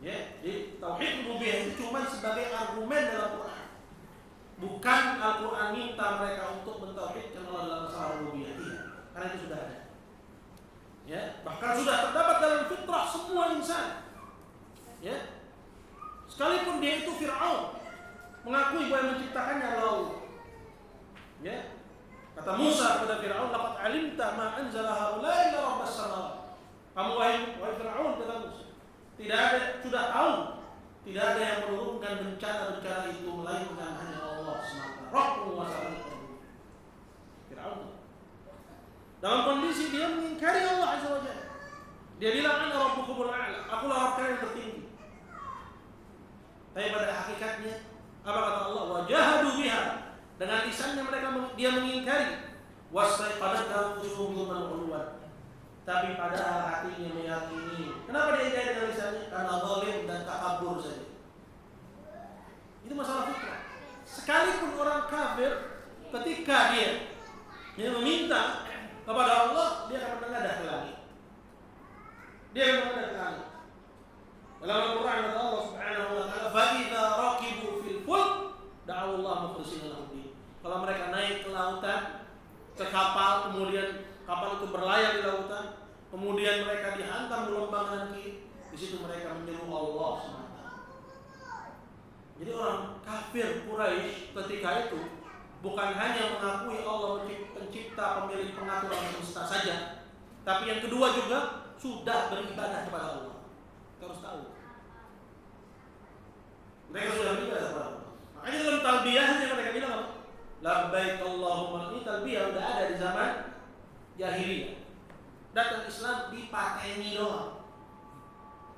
Ya, jadi tauhid rububiyah itu cuma sebagai argumen dalam Quran. Bukan Al-Quran minta mereka untuk mentauhidkan Allah dalam masalah rububiyah. Iya, karena itu sudah ada. Ya, bahkan sudah terdapat dalam fitrah semua insan. Ya, sekalipun dia itu Fir'aun, mengakui bahwa yang menciptakannya Allah. Ya, kata Musa kepada Fir'aun, laqad alimta ma anzala haula'i illa rabbas samawati. Kamu wahai Fir'aun, kata Musa, tidak ada, sudah tahu, tidak ada yang menurunkan bencana-bencana itu melainkan hanya Allah semata. Rabbul wasallam. Fir'aun dalam kondisi dia mengingkari Allah Azza wa Jalla. Dia bilang ana rabbukumul a'la, akulah Rabb kalian yang tertinggi. Tapi pada hakikatnya apa kata Allah? Wajahadu biha, dengan lisannya mereka dia mengingkari. Wastaqadat qulubuhum al-ulwan, tapi padahal hatinya meyakini. Kenapa dia ingkari dengan lisannya? Karena zalim dan takabur saja. Itu masalah fitrah. sekalipun orang kafir ketika dia meminta kepada Allah, dia akan menengadah ke langit. Dia akan menengadah ke langit. Dalam Al-Quran kata Allah Subhanahu wa taala, "Fa idza raqibu fil fulk da'u Allah mukhlishina lahu din." Kalau mereka naik ke lautan, ke kapal, kemudian kapal itu berlayar di lautan, kemudian mereka dihantam gelombang nanti, di situ mereka menyeru Allah SWT. Jadi orang kafir Quraisy ketika itu bukan hanya mengakui Allah pencipta, pemilik, pengatur alam semesta saja, tapi yang kedua juga sudah beribadah kepada Allah. Kita harus tahu. Mereka sudah beribadah kepada Allah. Makanya dalam talbiyahnya mereka bilang apa? Labbaik Allahumma. Ini talbiyah sudah ada di zaman jahiliyah. Datang Islam dipateni doang.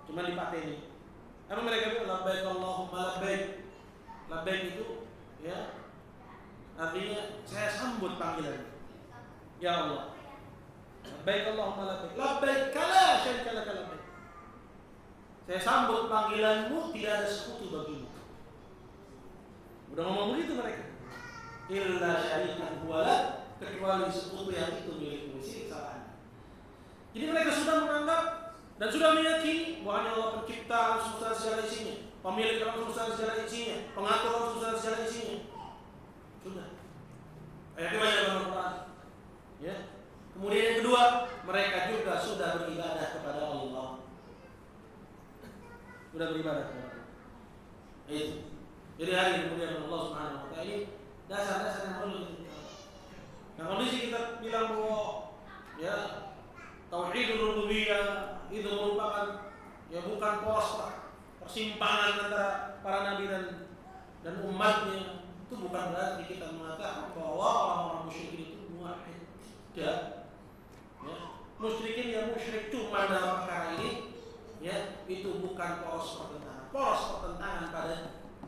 Cuma dipateni. Apa mereka bilang labbaik Allahumma labbaik. Labbaik itu ya artinya saya sambut panggilan. Ya Allah. Labbaik Allahumma labbaik. Labbaik la syarika lak labbaik. Saya sambut panggilanmu, tidak ada sekutu bagimu. Udah ngomong begitu mereka. Illa syarikan huwala, kecuali sekutu yang itu milikmu. Sini kesalahan. Jadi mereka sudah menganggap dan sudah meyakini bahwa hanya Allah pencipta alam semesta segala isinya, pemilik alam semesta segala isinya, pengatur alam semesta segala isinya. Sudah. Ayatnya banyak dalam Al-Quran. Ya. Kemudian yang kedua, mereka juga sudah beribadah kepada Allah. Sudah beribadah kepada Allah. Itu. Jadi hari kemudian Allah Subhanahu wa taala ini dasar-dasar yang perlu kita tahu. Nah, kondisi kita bilang bahwa ya tauhidul rububiyah itu merupakan ya bukan poros persimpangan antara para nabi dan umatnya. Itu bukan berarti kita mengatakan bahwa orang-orang musyrikin itu muwahhid. Tidak. Ya, musyrikin yang musyrik cuma dalam perkara ini ya itu bukan poros pertentangan. Poros pertentangan pada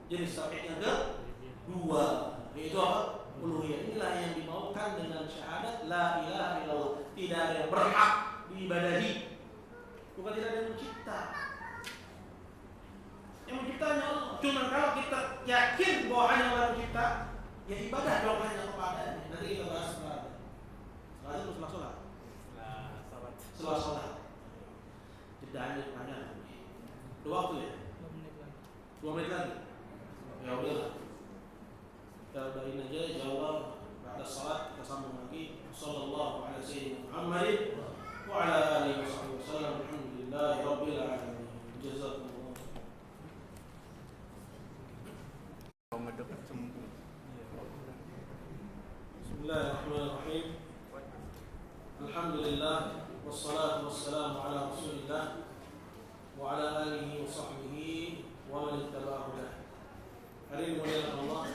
jenis tauhid yang kedua, yaitu apa? Uluhiyah. Inilah yang dimaukan dengan syahadat la ilaha illallah. Tidak ada yang berhak diibadahi. Bukan tidak ada yang mencipta. Yang menciptanya Allah. Cuma kalau kita yakin bahwa hanya Allah mencipta, ya ibadah dong hanya kepadanya. Nanti kita bahas setelah itu setelah sholat. Setelah sholat. Jedanya pertanyaan. 2 waktu ya? 2 menit lagi. Ya udah. Kita udahin aja jawab pada salat kita sambung lagi. Sallallahu alaihi wasallam Muhammad wa ala alihi wasallam. Alhamdulillahi rabbil alamin. Jazakumullah. Bismillahirrahmanirrahim. Alhamdulillah wassalatu wassalamu ala Rasulillah wa ala alihi wa sahbihi wa man ittaba'ahu. Hari ini mulia Allah,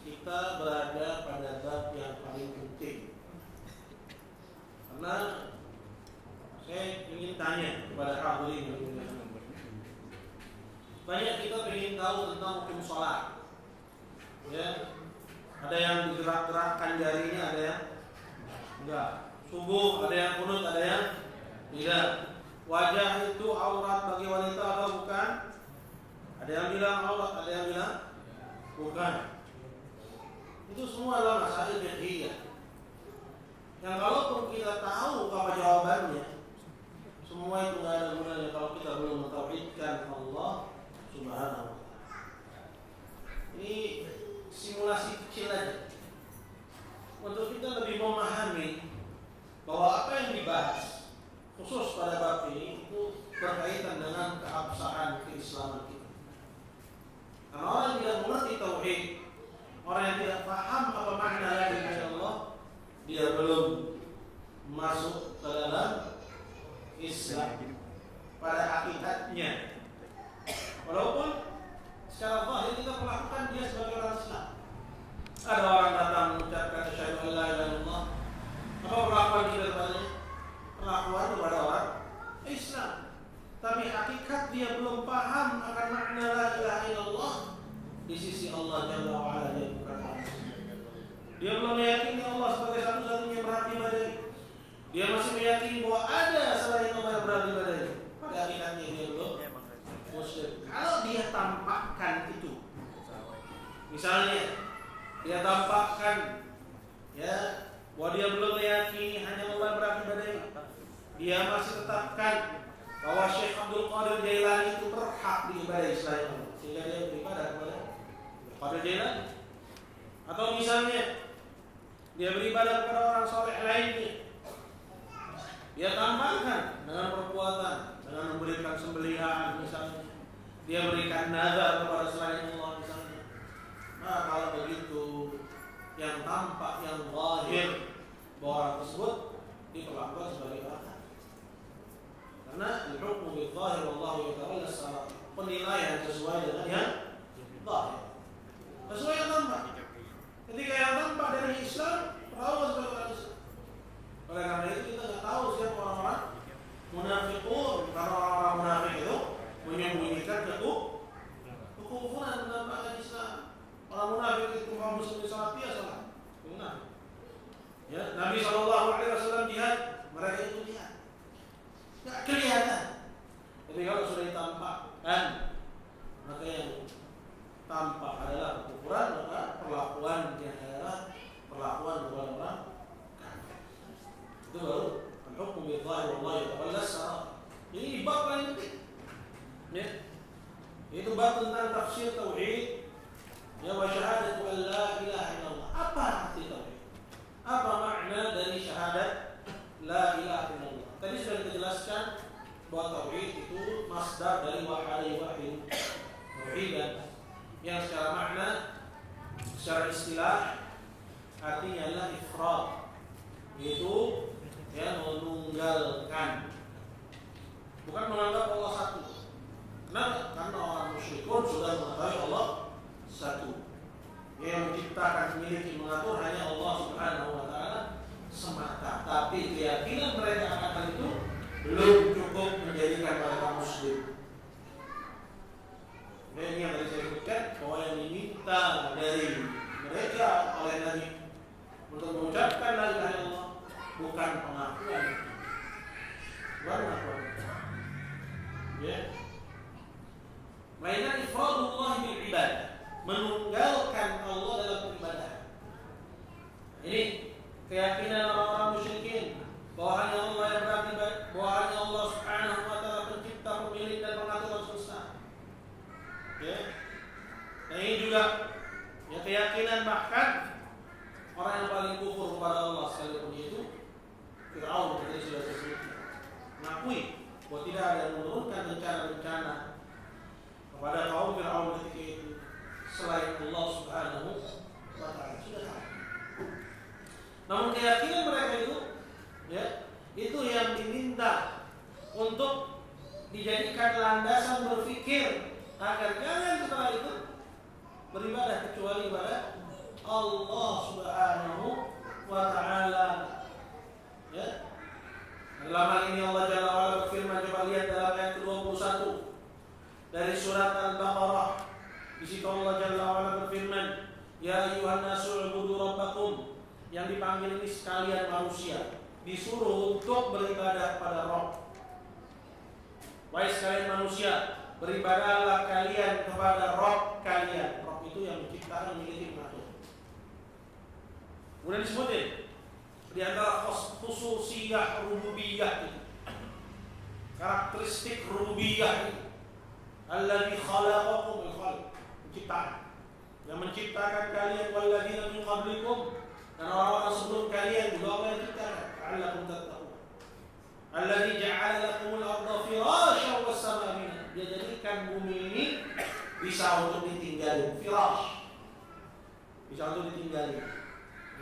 kita berada pada bab yang paling penting. Karena saya ingin tanya kepada hadirin yang mulia. Banyak kita ingin tahu tentang hukum sholat. Ya, ada yang digerak-gerakkan jarinya, ada yang enggak. Subuh ada yang kunut, ada yang tidak. Wajah itu aurat bagi wanita atau bukan? Ada yang bilang aurat, ada yang bilang bukan. Itu semua adalah masalah fiqhiyah. Yang kalaupun kita tahu apa jawabannya, semua itu tidak ada gunanya kalau kita belum mentauhidkan Allah Subhanahu wa taala. Ini simulasi kecil aja untuk kita lebih memahami bahwa apa yang dibahas khusus pada bab ini itu berkaitan dengan keabsahan keislaman kita. Karena orang yang tidak mengerti tauhid, orang yang tidak paham apa makna la ilaha illallah, dia belum masuk ke dalam Islam pada hakikatnya. Walaupun secara zahir kita melakukan dia sebagai orang Islam. Ada orang datang mengucapkan asyhadu an la ilaha illallah. Apa perlakuan kita kepadanya? Perlakuan kepada orang Islam. Tapi hakikat dia belum paham akan makna la ilaha illallah. Di sisi Allah Jalla wa Ala dia bukan Allah. Dia belum meyakini Allah sebagai satu-satunya yang berhak diibadahi. Dia masih meyakini bahwa ada selain Allah yang berhak diibadahi. Pada hakikatnya dia belum musyrik. Kalau dia tampakkan itu, misalnya dia tampakkan ya bahwa dia belum meyakini hanya Allah beribadah, dia masih tetapkan bahwa Syekh Abdul Qadir Jailani itu berhak diibadahi selain Allah, sehingga dia beribadah kepada Qadir Jailani. Atau misalnya dia beribadah kepada orang soleh lainnya, dia tambahkan dengan perbuatan, dengan memberikan sembelihan misalnya, dia berikan nazar kepada selain Allah misalnya. Nah kalau begitu, yang tampak, yang zahir bahwa orang tersebut diperlakukan sebagai batal. Karena al-hukmu bil-zahir wallahu yatawalla as-sarar. Penilaian sesuai dengan yang zahir, sesuai yang tampak. Ketika yang tampak dari Islam, tahu sebagai orang Islam. Oleh karena itu kita tidak tahu siapa orang-orang munafiqun, karena orang-orang munafik itu menyembunyikan kekufuran menampakkan Islam. Orang munafik itu kaum muslimin sangat biasa lah. Munafik. Ya, Nabi SAW jihad, mereka itu jihad. Enggak kelihatan. Tapi kalau sudah ditampakkan, maka yang tampak adalah kekufuran, maka perlakuannya adalah perlakuan kepada orang kafir. Itu baru al-hukmu bil-zahir wallahu yatawalla as-sarar. Ini bab paling penting. Ya. Itu bab tentang tafsir tauhid. Ya wa syahadatu an la ilaha illallah. Apa arti tauhid? Apa makna dari syahadat la ilaha illallah? Tadi sudah kita jelaskan bahwa tauhid itu masdar dari wahada yuwahhid. Tauhidan yang secara makna, secara istilah artinya adalah ifrad, yaitu ya menunggalkan, bukan menganggap Allah satu. Kenapa? Karena orang musyrikun sudah mengetahui Allah satu. Yang menciptakan, memiliki, mengatur hanya Allah Subhanahu wa taala semata. Tapi keyakinan mereka akan hal itu belum cukup menjadikan mereka muslim. Ini yang tadi saya sebutkan, bahwa yang diminta dari mereka oleh Nabi untuk mengucapkan la ilaha illallah bukan pengakuan, bukan pengakuan. Ya, mainan ifradullah bil ibadah, menunggalkan Allah dalam beribadah. Ini keyakinan orang-orang musyrikin bahwa hanya Allah yang beribadah, bahwa hanya Allah Subhanahu wa taala pencipta, pemilik dan pengatur semesta. Ya. Nah ini juga ya keyakinan bahkan orang yang paling kufur kepada Allah sekalipun itu Fir'aun, tadi sudah saya sebutkan, mengakui bahwa tidak ada yang menurunkan rencana-rencana kepada kaum Fir'aun ketika itu selain Allah Subhanahu wa taala. Sudah tahu. Namun keyakinan mereka itu ya, itu yang diminta untuk dijadikan landasan berpikir agar jangan setelah itu beribadah kecuali kepada Allah Subhanahu wa taala. Ya. Dalam hal ini Allah Jalla wa ala berfirman, coba lihat dalam ayat 21 dari surat Al-Baqarah. Di situ Allah Jalla wa ala berfirman, ya ayyuhan nasu ubudu rabbakum. Yang dipanggil ini sekalian manusia, disuruh untuk beribadah kepada Rabb. Wahai sekalian manusia, beribadahlah kalian kepada Rabb kalian. Rabb itu yang menciptakan, memiliki, mengatur. Kemudian disebutin di antara khususiyah rububiyah itu, karakteristik rububiyah itu, alladzi khalaqakum min khalq, menciptakan, yang menciptakan kalian, walladzina min qablikum, dan orang-orang sebelum kalian juga Allah yang ciptakan. La'allakum tattaqun. Alladzi ja'ala lakumul arda firasyan was samaa binaa. Dia jadikan bumi ini bisa untuk ditinggali, firash, bisa untuk ditinggali.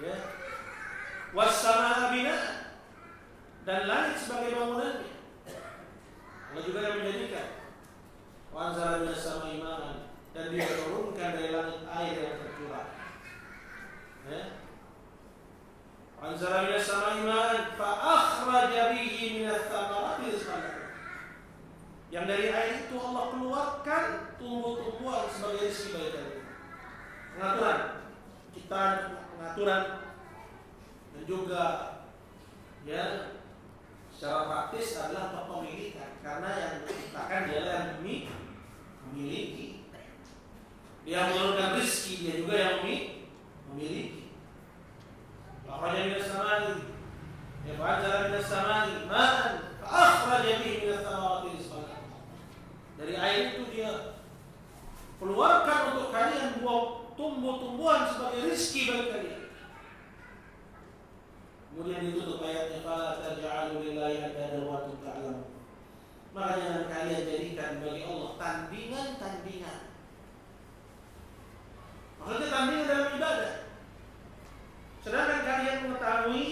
Ya. Was samaa binaa, dan langit sebagai bangunannya. Allah juga yang menjadikan. Wa anzala minas samaa'i ma'an, dan dia turunkan dari langit air yang tercurah. Ya. Anzala minas samaa'i ma'an fa akhraja bihi minats thamarati rizqan lakum. Yang dari air itu Allah keluarkan tumbuh-tumbuhan sebagai rezeki bagi kalian. Pengaturan, ciptaan, pengaturan, dan juga ya secara praktis adalah kepemilikan, karena yang menciptakan dialah yang memiliki. Dia menurunkan rezeki, dia juga yang memiliki. Akhraja minas samai, fa'anzala minas samai ma'an fa'akhraja bihi minas samawati rizqan. Dari air itu dia keluarkan untuk kalian buah tumbuh-tumbuhan sebagai rizki bagi kalian. Kemudian ditutup ayatnya, fala taj'alu lillahi andadan wa antum ta'lamun. Maka jangan kalian jadikan bagi Allah tandingan-tandingan. Maksudnya tandingan dalam ibadah. Sedangkan kalian mengetahui,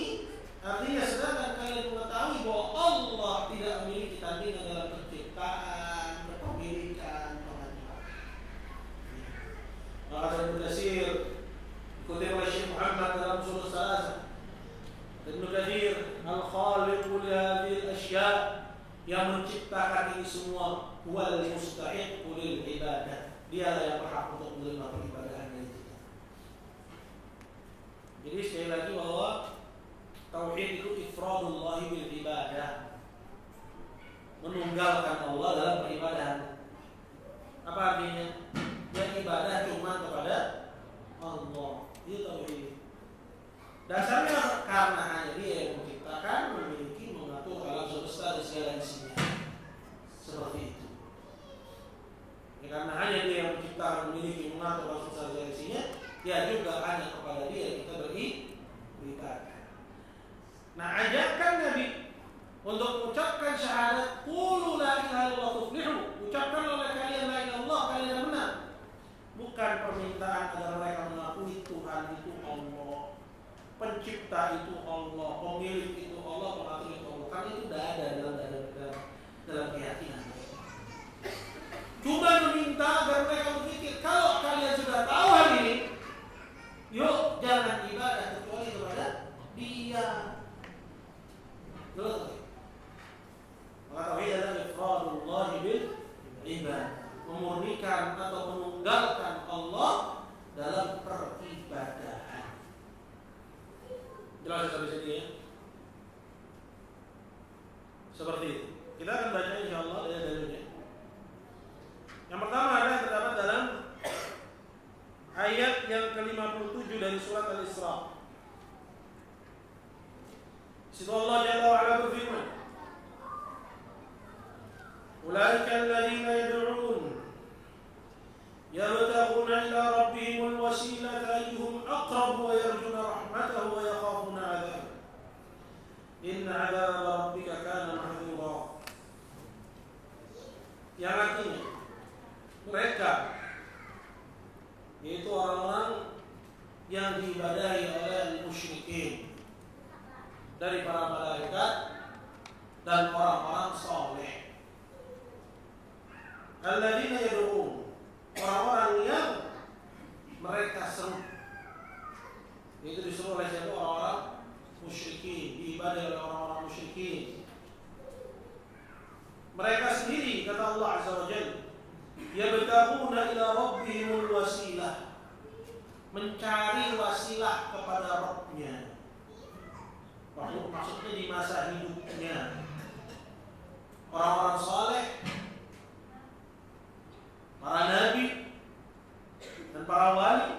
artinya sedangkan kalian mengetahui bahwa Allah tidak memiliki tandingan dalam penciptaan, kepemilikan, pengajaran. Maka Ibnu Katsir dikutip oleh Syekh Muhammad dalam Ushul Salasah. Ibnu Katsir al-khaliqu li hadhihi al-asya', yang menciptakan ini semua, huwal mustahiqqu lil ibadah. Dialah yang berhak untuk menerima peribadahan dari kita. Jadi sekali lagi bahwa tauhid itu ifradullah bil ibadah, menunggalkan Allah dalam peribadahan. Apa artinya? Yang ibadah cuma kepada Allah. Itu tauhid. Dasarnya karena hanya Dia yang menciptakan, memiliki, mengatur alam semesta dan segala isinya. Seperti itu. Ya, karena hanya Dia yang menciptakan, memiliki, mengatur alam semesta dan segala isinya, ya juga hanya kepada Dia kita beribadah. Nah, ajarkan Nabi untuk mengucapkan syahadat qulu la ilaha illallah tuflihu. Ucapkan oleh kalian la ilaha illallah, kalian yang benar. Bukan permintaan agar mereka mengakui Tuhan itu Allah, pencipta itu Allah, pemilik itu Allah, pengatur itu Allah. Karena itu tidak ada dalam keyakinan. Cuma meminta agar mereka berpikir, kalau kalian sudah tahu hal ini, yuk jangan ibadah kecuali kepada Dia. Betul. Maka tauhid adalah ifradullah bil ibadah, memurnikan atau menunggalkan Allah dalam peribadahan. Jelas sampai sini ya? Seperti itu. Kita akan baca insyaallah dalilnya. Yang pertama adalah terdapat dalam ayat yang ke-57 dari surat Al-Isra. Situ Allah Jalla wa Ala berfirman, "Ulaika alladziina yad'uun yabtaghuna ila rabbihimul wasilata ayyuhum aqrabu wa yarjuna rahmatahu wa yakhafuna 'adzabahu. Inna 'adzaba rabbika kana mahdhura." Yang artinya mereka, yaitu orang-orang yang diibadahi oleh musyrikin dari para malaikat dan orang-orang saleh. Alladzina yad'uun, orang-orang yang mereka seru. Itu disuruh oleh siapa? Orang-orang musyrikin, diibadahi oleh orang-orang musyrikin. Mereka sendiri, kata Allah Azza wa Jalla, yabtaghuna ila rabbihimul wasilah, mencari wasilah kepada Rabbnya. Maksudnya di masa hidupnya. Orang-orang saleh, para nabi dan para wali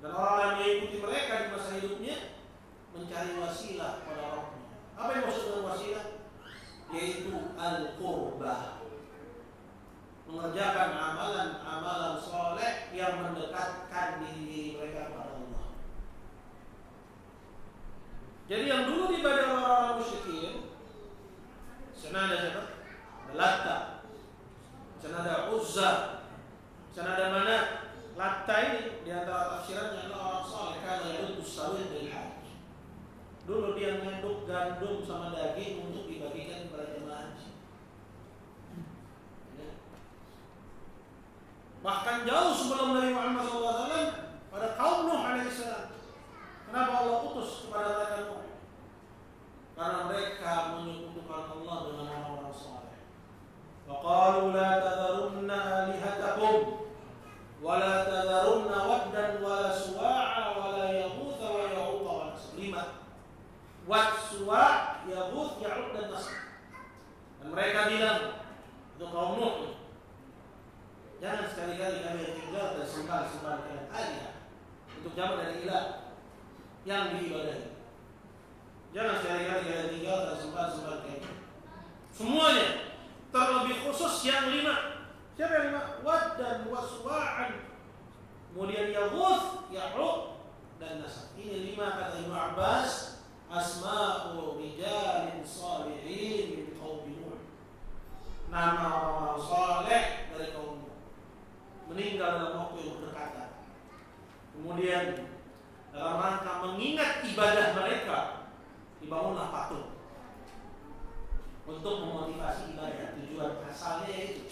dan orang yang mengikuti mereka di masa hidupnya mencari wasilah kepada Rabbnya. Apa yang maksud dengan wasilah? Yaitu al-qurbah, mengerjakan amalan-amalan soleh yang mendekatkan diri mereka kepada Allah. Jadi yang dulu diibadah orang-orang musyrikin, sana ada siapa? Ada Latta, sana ada Uzza, sana ada Manat. Latta ini di antara tafsirannya adalah orang soleh karena yaitu sawit dari haji. Dulu dia mengaduk gandum sama daging untuk dibagikan kepada jemaah haji. Bahkan jauh sebelum Nabi Muhammad SAW, pada kaum Nuh alaihissalam, kenapa Allah utus kepada mereka Nuh? Karena mereka menyekutukan Allah dengan orang-orang saleh. Wa qalu la tadharunna alihatakum wa la tadharunna waddan wa la suwa'a wa la yaghutha wa ya'uqa wa nasr. Wad, suwa', yaghuth, ya'uq dan nasr. Dan mereka bilang, itu kaum Nuh, jangan sekali-kali kami tinggal dan sembah kalian alihah. untuk jamak dari ilah yang diibadahi. Jangan sekali-kali kalian tinggal dan sempat kayak semuanya. Terlebih khusus yang 5. Siapa yang 5? Wad dan waswa'an. Kemudian Yaghuth, Ya'uq dan Nasr. Ini 5 kata Ibnu Abbas, asma'u rijalin salihin min qaumi Nuh. Nama orang saleh dari kaum Nuh. Meninggal dalam waktu yang berdekatan. Kemudian dalam rangka mengingat ibadah mereka, dibangunlah patung untuk memotivasi ibadah. Tujuan asalnya itu.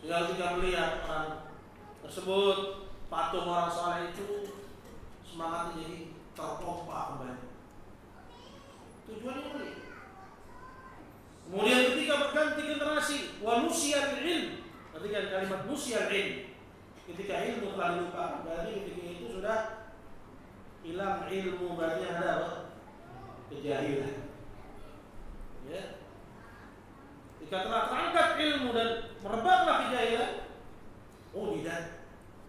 Sehingga ketika melihat orang tersebut, patung orang saleh itu, semangatnya jadi terpompa kembali. Tujuannya ini. Kemudian ketika berganti generasi, wa nusyal ilm. Ketika kalimat nusyal ilm, ketika ilmu telah dilupakan, berarti ketika itu sudah hilang ilmu, berarti ada apa? Kejahilan. Ya. Jika telah terangkat ilmu dan merebaklah kejahilan, tidak,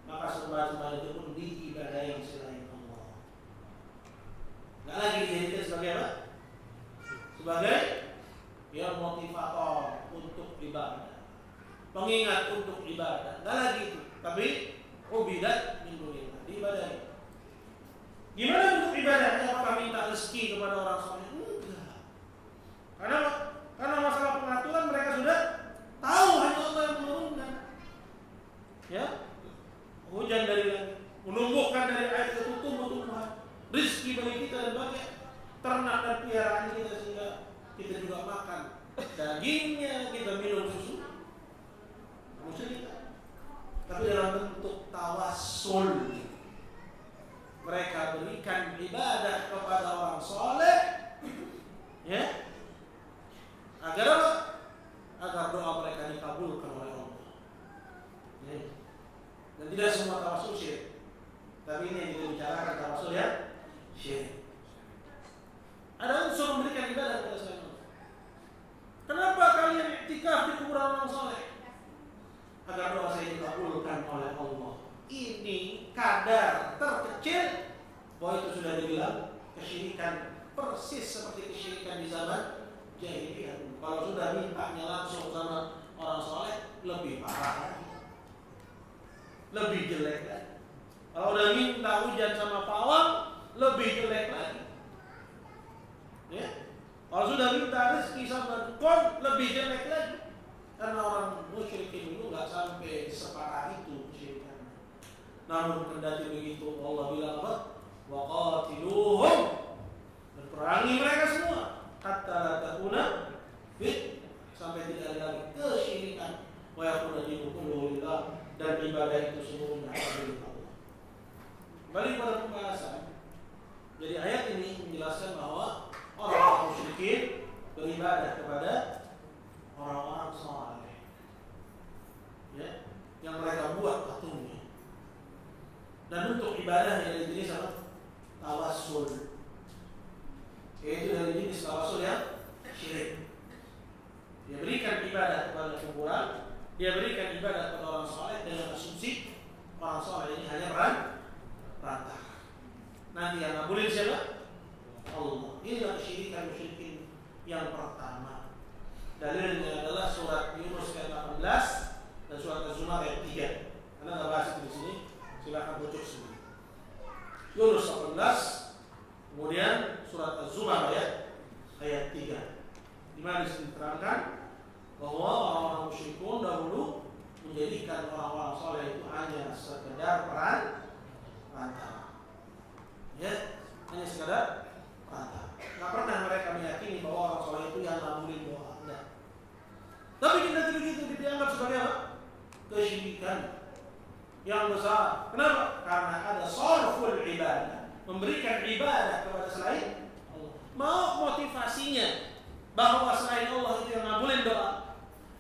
maka sembah-sembah itu pun diibadahi selain Allah. Nggak lagi dijadikan sebagai apa? Sebagai motivator untuk ibadah, pengingat untuk ibadah. Nggak lagi itu, tapi ubidat min dunillah, diibadahi. Gimana untuk ibadahnya? Apakah minta rezeki kepada orang soleh? Enggak. Karena masalah pengaturan mereka sudah tahu hanya Allah yang menurunkan. Ya, hujan dari langit, menumbuhkan dari air itu tumbuh-tumbuhan, rezeki bagi kita dan bagi ternak dan piaraan kita, sehingga kita juga makan dagingnya, kita minum susu. Maksud kita. Tapi dalam bentuk tawassul, mereka berikan ibadah kepada orang soleh, ya, agar doa mereka dikabulkan oleh Allah. Ya. Dan tidak semua tawassul syirik, tapi ini yang kita bicarakan tawassul ya syirik. Ada unsur memberikan ibadah kepada selain Allah. Kenapa kalian iktikaf di kuburan orang soleh? Agar doa saya dikabulkan oleh Allah. Ini kadar terkecil bahwa itu sudah dibilang kesyirikan, persis seperti kesyirikan di zaman jahiliyah. Kalau sudah mintanya langsung sama orang soleh, lebih parah lagi, lebih jelek lagi. Kalau udah minta hujan sama pawang, lebih jelek lagi. Ya, kalau sudah minta rezeki sama dukun, lebih jelek lagi. Karena orang musyrikin dulu nggak sampai separah itu kesyirikan. Namun kendati begitu, Allah bilang apa? Wa qatiluhum, dan perangi mereka semua hatta la takuna fit, sampai tidak ada lagi kesyirikan, wa yakuna dinu kulluhu lillah, dan ibadah itu seluruhnya milik Allah. Kembali pada pembahasan. Jadi ayat ini menjelaskan bahwa orang-orang musyrikin beribadah kepada orang-orang saleh, ya, yang mereka buat patungnya. Dan untuk ibadah yang dari jenis apa? Tawassul. Yaitu dari jenis tawassul yang syirik. Dia berikan ibadah kepada kuburan, dia berikan ibadah kepada orang saleh dengan asumsi orang saleh ini hanya perantara. Nanti yang ngabulin siapa? Allah. Inilah kesyirikan musyrikin yang pertama. Dalilnya adalah surat Yunus ayat 18 dan surat Az-Zumar ayat 3. Karena nggak bahas itu di sini, silakan bujuk sendiri. Yunus 18, kemudian surat Az-Zumar ayat 3. Di mana diterangkan bahwa orang-orang musyrikun dahulu menjadikan orang-orang saleh itu hanya sekedar perantara. Ya, hanya sekedar perantara. Nggak pernah mereka meyakini bahwa orang saleh itu yang ngabulin doa. Enggak. Tapi kita begitu dianggap sebagai apa? Kesyirikan yang besar. Kenapa? Karena ada sarful ibadah, memberikan ibadah kepada selain Allah. Mau motivasinya bahwa selain Allah itu yang ngabulin doa,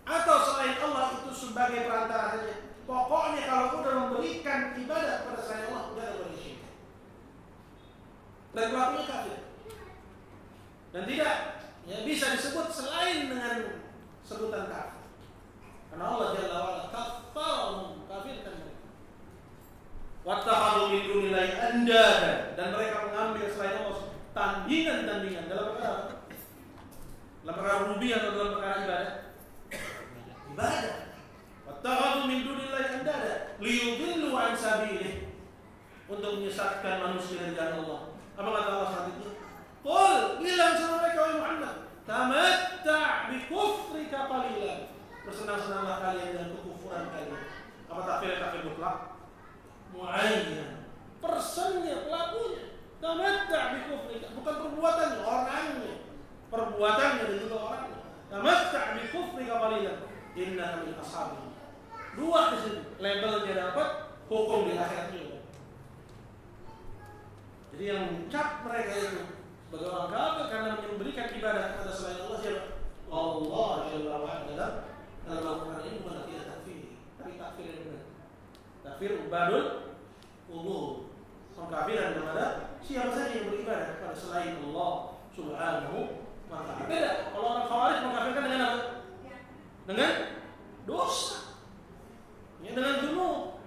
atau selain Allah itu sebagai perantara saja. Pokoknya kalau udah memberikan ibadah kepada selain Allah, udah ada bersyirik. Dan pelakunya kafir. Dan tidak bisa disebut selain dengan sebutan kafir. Karena Allah Jalla wa'ala kafarahum, kafirkan mereka. Wattakhadhu min dunillahi andada, dan mereka mengambil selain Allah tandingan-tandingan dalam perkara apa? Dalam perkara rububiyah atau dalam perkara ibadah? Ibadah. Wattakhadhu min dunillahi andada liyudillu an sabilihi, untuk menyesatkan manusia dari jalan Allah. Apa kata Allah selanjutnya? Qul, bilang sama mereka wahai Muhammad, tamatta' bi kufrika qalilan, bersenang-senanglah kalian dengan kekufuran kalian. Apa takfir mutlak? Muayyan, personnya, pelakunya. Tamatta' bi kufrika, bukan perbuatannya, orangnya. Perbuatannya dan juga orangnya. Tamatta' bi kufrika qalilan innaka min ashabil. Dua di sini, labelnya dapat, hukum di akhirat juga. Jadi yang mencap mereka itu sebagai orang kafir karena memberikan ibadah kepada selain Allah, siapa? Allah Jalla wa Ala. Dalam Al-Quran ini bukan tidak takfir, tapi takfir yang benar. Takfir ubadul umur, pengkafiran kepada siapa saja yang beribadah kepada selain Allah Subhanahu wa Ta'ala. Beda. Kalau orang Khawarij mengkafirkan dengan apa? Dengan dosa. Ya, dengan dzunub.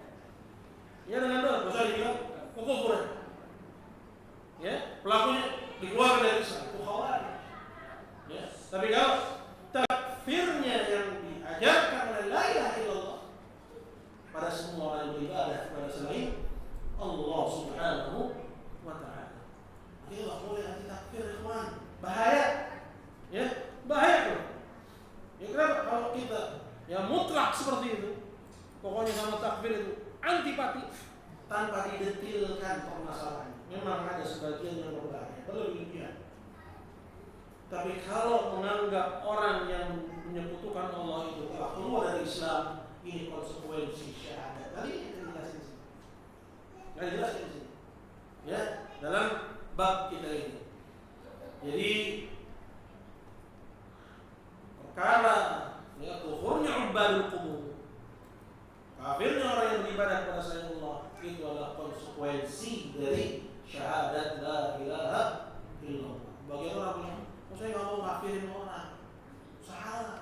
Ya, dengan dosa dibilang kekufuran. Ya, pelakunya dikeluarkan dari Islam, itu Khawarij. Ya, tapi kalau takfirnya yang diajarkan oleh la ilaha illallah pada semua orang yang beribadah kepada selain Allah Subhanahu wa Ta'ala, itu tidak boleh anti takfir, ikhwan. Bahaya. Ya, bahaya tuh. Ya, kenapa? Kalau kita yang mutlak seperti itu, pokoknya sama takfir itu antipati tanpa didetilkan permasalahannya. Memang ada sebagian yang berbahaya, berlebihan. Tapi kalau menganggap orang yang menyekutukan Allah itu telah keluar dari Islam, ini konsekuensi syahadat. Tadi kita jelasin di sini. Nggak jelasin di sini. Ya, dalam bab kita ini. Jadi perkara ya kufurnya ubadul qubur, kafirnya orang yang beribadah kepada selain Allah, itu adalah konsekuensi dari syahadat la ilaha illallah. Bagian orang bilang, saya nggak mau ngafirin orang. Salah.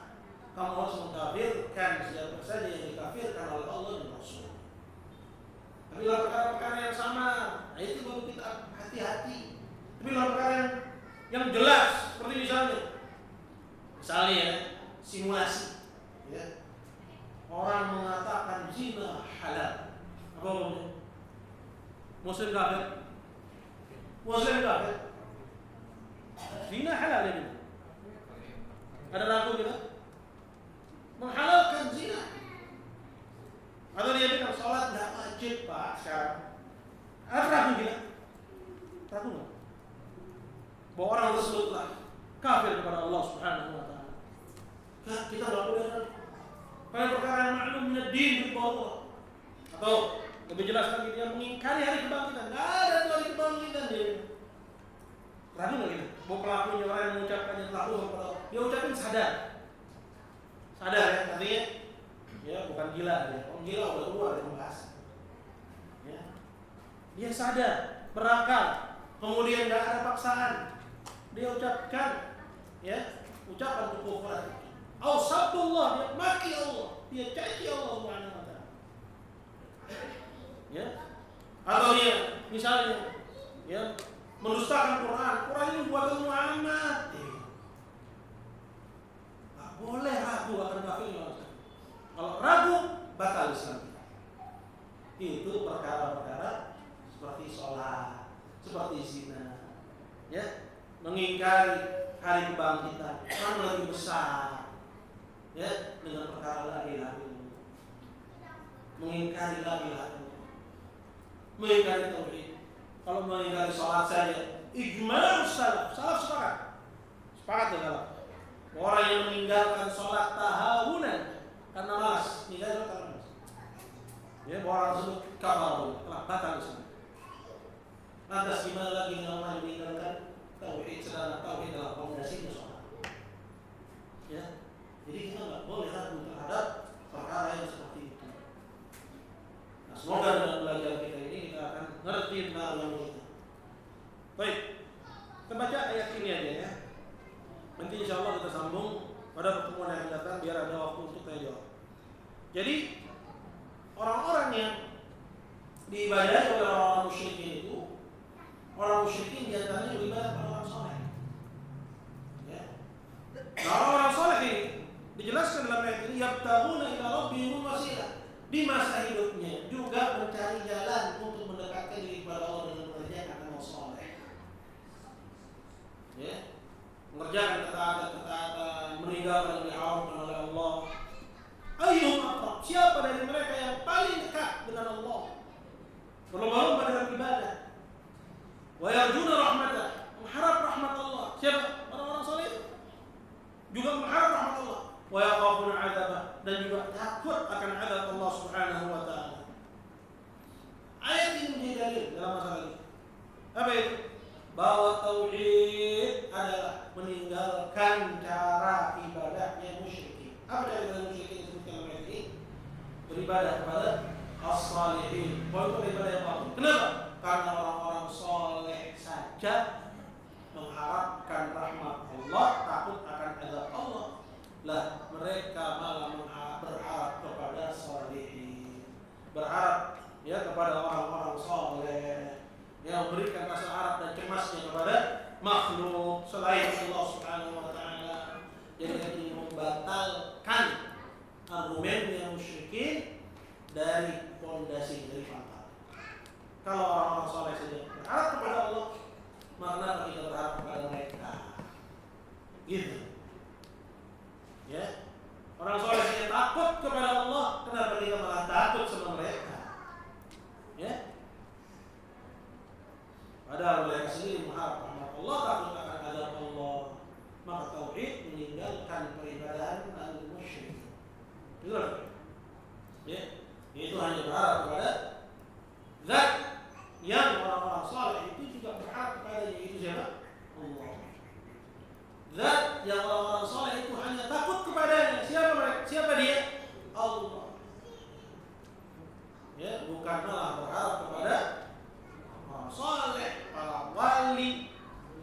Kamu harus mengkafirkan siapa saja yang dikafirkan oleh Allah dan Rasul. Tapi dalam perkara-perkara yang sama, nah itu baru kita hati-hati. Tapi dalam perkara yang jelas, seperti misalnya ya, simulasi. Ya. Orang mengatakan zina halal. Apa maksudnya? Muslim kafir? Muslim kafir? Zina halal ini. Ada ragu kita? Menghalalkan zina. Atau dia bilang sholat tidak wajib Pak sekarang. Ada ragu kita? Ragu nggak? Bahwa orang tersebutlah kafir kepada Allah Subhanahu wa Ta'ala. Kita nggak boleh ragu. Pada perkara yang maklum min ad-din di bawah. Atau lebih jelas lagi, dia mengingkari hari kebangkitan. Tidak ada hari kebangkitan dia. Ragu nggak kita? Bahwa pelakunya orang yang mengucapkannya telah kepada Allah, dia ucapin sadar ya, artinya ya bukan gila dia. Orang gila udah keluar dari pembahasan. Ya, dia sadar, berakal, kemudian tidak ada paksaan, dia ucapkan ya ucapan kekufuran. Ausabbullah, dia maki Allah, dia caci Allah Subhanahu wa Ta'ala. Ya, atau dia misalnya ya mendustakan Quran ini buatan Muhammad. Tak boleh ragu akan kafirnya. Kalau ragu, batal Islam. Itu perkara-perkara seperti sholat, seperti zina, ya, mengingkari hari kebangkitan, mana lebih besar, ya, dengan perkara la ilaha illallah, mengingkari la ilaha illallah, mengingkari tauhid. Kalau mengingkari sholat saja, ijma' salaf sepakat dengan orang yang meninggalkan sholat tahawunan karena malas, meninggalkan karena malas. Ya, orang tersebut kafir, telah batal Islam. Lantas gimana lagi dengan orang yang meninggalkan tauhid, sedangkan tauhid adalah fondasinya sholat. Ya, jadi kita nggak boleh ragu terhadap perkara yang seperti itu. Nah, semoga dengan belajar kita ini kita akan ngerti tentang yang kita. Baik, kita baca ayat ini aja ya. Nanti insya Allah kita sambung pada pertemuan yang datang biar ada waktu untuk tanya jawab. Jadi orang-orang yang diibadahi oleh orang musyrikin itu, orang musyrikin diantaranya beribadah kepada orang soleh. Ya. Nah, orang soleh ini dijelaskan dalam ayat ini, yabtaguna ila rabbihim wasilah. Di masa hidupnya juga mencari jalan untuk mendekatkan diri kepada Allah dengan mengerjakan amal soleh. Ya. Mengerjakan ketaatan, meninggalkan yang diharamkan oleh Allah. Ayyuhum aqrab, siapa dari mereka yang paling dekat dengan Allah? Berlomba-lomba dalam ibadah. Wa yarjuna rahmatah, mengharap rahmat Allah. Siapa? Orang-orang saleh juga mengharap rahmat Allah. Wa yakhafuna 'adzabah, dan juga takut akan azab Allah Subhanahu wa taala. Ayat ini menjadi dalil dalam masalah ini. Apa itu? Bahwa tauhid adalah meninggalkan cara ibadahnya musyrikin. Apa cara ibadah musyrikin disebutkan dalam ayat ini? Beribadah kepada as-salihin. Kalau itu ibadah yang batil. Kenapa? Karena orang-orang soleh saja mengharapkan rahmat Allah, takut akan azab Allah. Lah mereka malah berharap kepada salihin, berharap ya kepada orang-orang soleh yang memberikan rasa harap dan cemasnya kepada makhluk selain Allah Subhanahu wa taala. Jadi ini membatalkan argumennya musyrikin dari fondasi dari fakta. Kalau orang-orang soleh saja berharap kepada Allah, maka kita berharap kepada mereka. Gitu. Ya. Orang soleh saja takut kepada Allah, kenapa kita malah takut sama mereka? Ya. Padahal mereka sendiri mengharap rahmat Allah, takut akan azab Allah. Maka tauhid meninggalkan peribadahan al-musyrik. Betul? Ya. Itu hanya berharap kepada zat yang orang-orang saleh itu juga berharap kepadanya, itu siapa? Allah. Zat yang orang-orang saleh itu hanya takut kepadanya. Siapa mereka? Siapa dia? Allah. Ya, bukan malah berharap kepada orang saleh, para wali.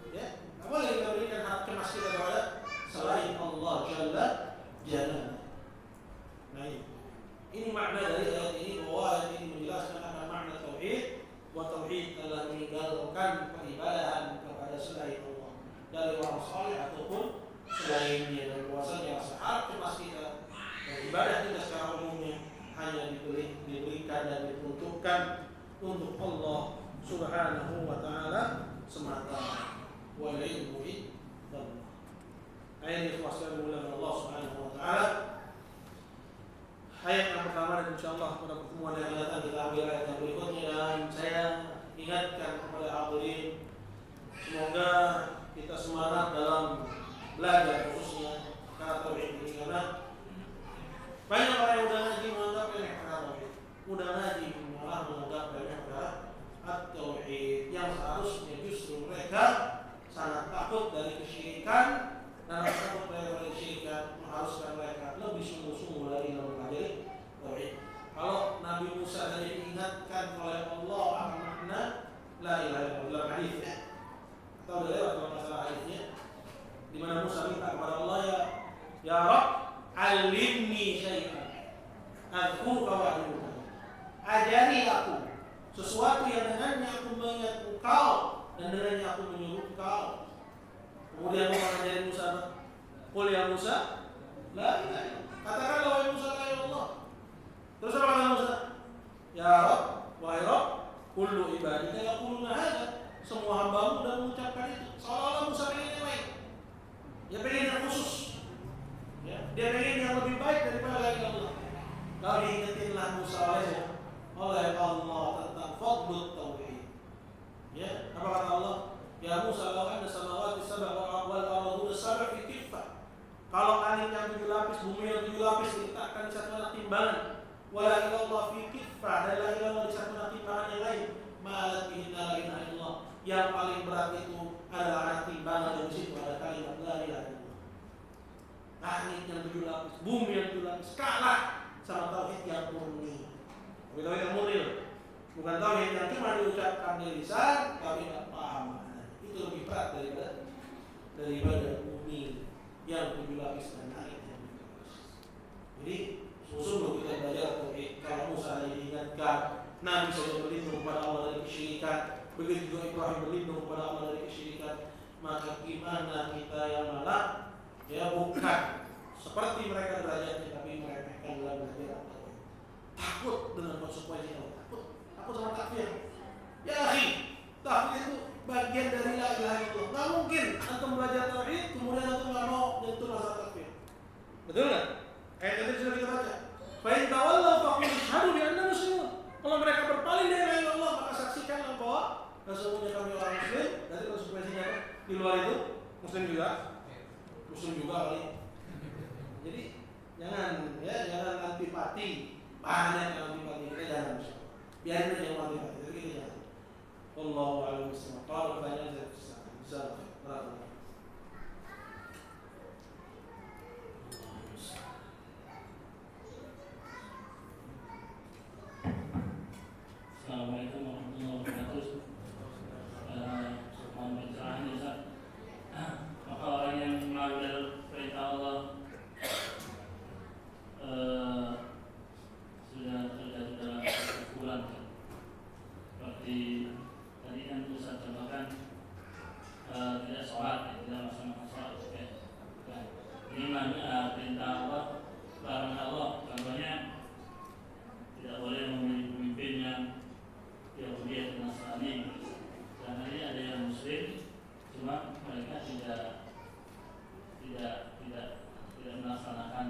Ya, tidak boleh kita berikan harap cemas kita kepada selain Allah Jalla Jalla. Nah, ini makna dari ayat ini, bahwa ayat ini menjelaskan akan makna tauhid. Wa tauhid adalah meninggalkan peribadahan kepada selain Allah dari orang saleh ataupun selainnya, dan bahwasanya rasa harap cemas kita dan ibadah kita secara umumnya hanya diberikan dan diperuntukkan untuk Allah Subhanahu wa taala semata. Wal ilmu indallah. Ayat ini diwaskan oleh Allah Subhanahu wa taala. Ayat yang pertama, dan insyaallah pada pertemuan yang akan datang kita ambil ayat yang berikutnya. Dan saya ingatkan kepada hadirin, semoga kita semangat dalam belajar, khususnya karena tauhid ini, karena banyak orang yang udah ngaji menganggap remeh perkara tauhid, udah ngaji malah menganggap remeh perkara at-tauhid, yang seharusnya justru mereka sangat takut dari kesyirikan, dan takut dari kesyirikan mengharuskan mereka lebih sungguh-sungguh lagi dalam mempelajari tauhid. Kalau Nabi Musa tadi diingatkan oleh Allah akan makna la ilaha illallah, hadis ya. Tahu lewat dalam masalah hadisnya, di mana Musa minta kepada Allah, ya Rabb, alimni syai'an adzuka wa adzuka. Ajari aku sesuatu yang dengannya aku mengingat Engkau dan dengannya aku menyuruh Engkau. Kemudian Allah mengajari Musa, qul ya Musa la ilaha illallah. Katakanlah wahai Musa, la ilaha illallah. Terus apa kata Musa? Ya Rabb, wahai Rabb, kullu ibadika yaquluna hadza. Semua hambamu sudah mengucapkan itu. Seolah-olah Musa pengen yang lain. Dia pengen yang khusus. Ya, dia pengen yang lebih baik daripada la ilaha illallah. Lalu diingetinlah Musa oleh Allah tentang fadlut tauhid. Ya, apa kata Allah? Ya Musa, law anna samawati sab'a wal ardu sab'a fi kiffah. Kalau langit yang 7 lapis, bumi yang 7 lapis diletakkan di satu anak timbangan, wala ilallah fi kiffah, dan la ilallah di satu anak timbangan yang lain, malat bihinna la ilaha illallah. Yang paling berat itu adalah anak timbangan, dan di situ ada kalimat la ilaha illallah. Langit yang 7 lapis, bumi yang 7 lapis, kalah sama tauhid yang murni. Tauhid yang murni, bukan tauhid yang cuma diucapkan di lisan tapi tidak paham. Itu lebih berat daripada bumi yang 7 lapis dan langit yang 7 lapis. Jadi sungguh kita belajar tauhid. Kalau Musa diingatkan, Nabi SAW berlindung begitu juga Ibrahim berlindung kepada Allah dari kesyirikan. Maka gimana kita yang malah ya bukan seperti mereka derajatnya, tapi meremehkan dalam belajar agama. Takut dengan konsekuensinya, takut sama takfir. Ya akhi, takfir itu bagian dari la ilaha illallah. Nggak mungkin antum belajar tauhid kemudian antum nggak mau nyentuh masalah takfir. Betul nggak? Ayat tadi sudah kita baca. Fa in tawallaw faqul asyhadu bi anna muslimun. Kalau mereka berpaling dari la ilaha illallah, maka saksikanlah bahwa sesungguhnya kami orang muslim. Dari konsekuensinya apa? Di luar itu muslim juga kali. Jadi jangan antipati, banyak yang antipati, kita jangan, biarin aja yang antipati, jadi kita jangan. Wallahu a'lam bishawab. Kalau pertanyaan saya bisa berapa? Assalamualaikum warahmatullahi wabarakatuh. Mohon pencerahan ya Ustaz. Maka orang yang melanggar perintah Allah sudah terjatuh dalam kekufuran, kan? Seperti tadi kan Ustaz contohkan tidak sholat, tidak melaksanakan sholat, ya. Nah, ini mana perintah Allah, larangan Allah, contohnya tidak boleh memilih pemimpin yang Yahudi atau Nasrani. Karena ini ada yang Muslim, cuma mereka tidak melaksanakan,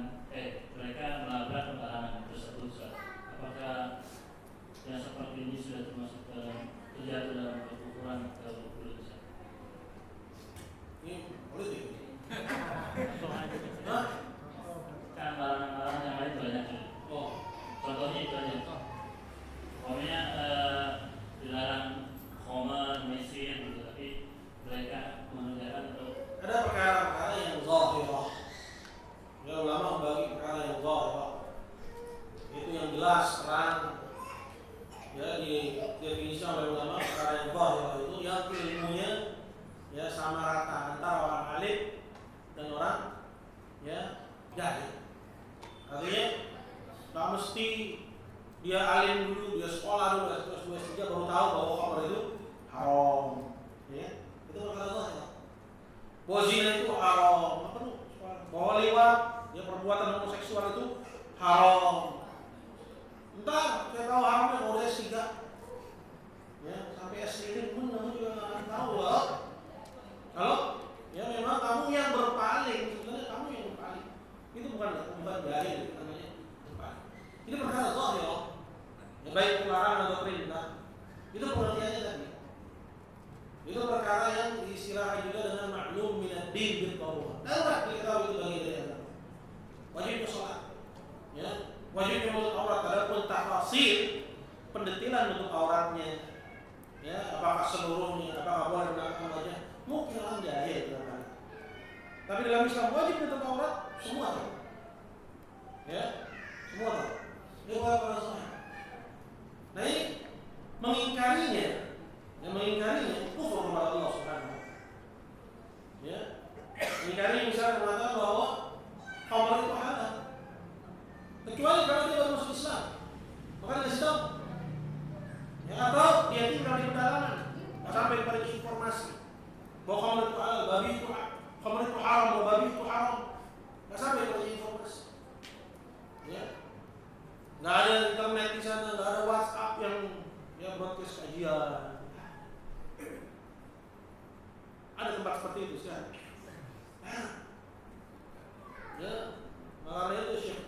mereka melabrak larangan tersebut. Apakah yang seperti ini sudah termasuk terjatuh dalam kekufuran atau belum? Ini politik. Kan larangan-larangan yang lain banyak. Contohnya itu aja. Pokoknya dilarang khamar, mesir gitu, tapi mereka mengerjakan atau Ada perkara-perkara yang zahirah. Ya, ulama membagi perkara yang zahirah. Itu yang jelas, terang. Ya, definisi oleh ulama perkara yang zahirah itu yang ilmunya ya sama rata antara orang alim dan orang ya jahil. Artinya tak mesti dia alim dulu, dia sekolah dulu, S2, S3 baru tahu bahwa khamr itu haram. Ya, itu perkara zahirah. Bahwa zina itu haram, bahwa liwat, ya perbuatan homoseksual itu haram. Entar saya tahu haramnya kalau dia S3, ya sampai S3 pun kamu juga nggak akan tahu loh. Kalau ya memang kamu yang berpaling, sebenarnya kamu yang berpaling. Itu bukan jahil, namanya berpaling. Ini perkara zahir, ya baik larangan atau perintah. Itu pengertiannya tadi. Itu perkara yang diistilahkan juga dengan maklum minad din bil darurah. Darurat diketahui itu bagian dari agama. Wajibnya sholat, ya, wajibnya menutup aurat. Adapun tafasil pendetilan menutup auratnya, ya, apakah seluruhnya, apakah boleh menampakkan wajah, mungkin orang jahil dalam. Tapi dalam Islam wajib menutup aurat semua, ya, semua. Ini para sahabat. Nah ini mengingkarinya. Yang mengingkarinya kufur kepada Allah Subhanahu wa taala. Ya. Mengingkari misalnya mengatakan bahwa khamr itu halal. Kecuali kalau dia baru masuk Islam. Maka dikasih tahu. Ya, atau dia tinggal di pedalaman. Sampai pada informasi bahwa khamr itu halal, babi itu khamr itu haram, babi itu haram. Enggak sampai pada informasi. Ya. Enggak ada internet di sana, enggak ada WhatsApp yang ya broadcast kajian. Ada tempat seperti itu sekarang. Ya, makanya itu Syekh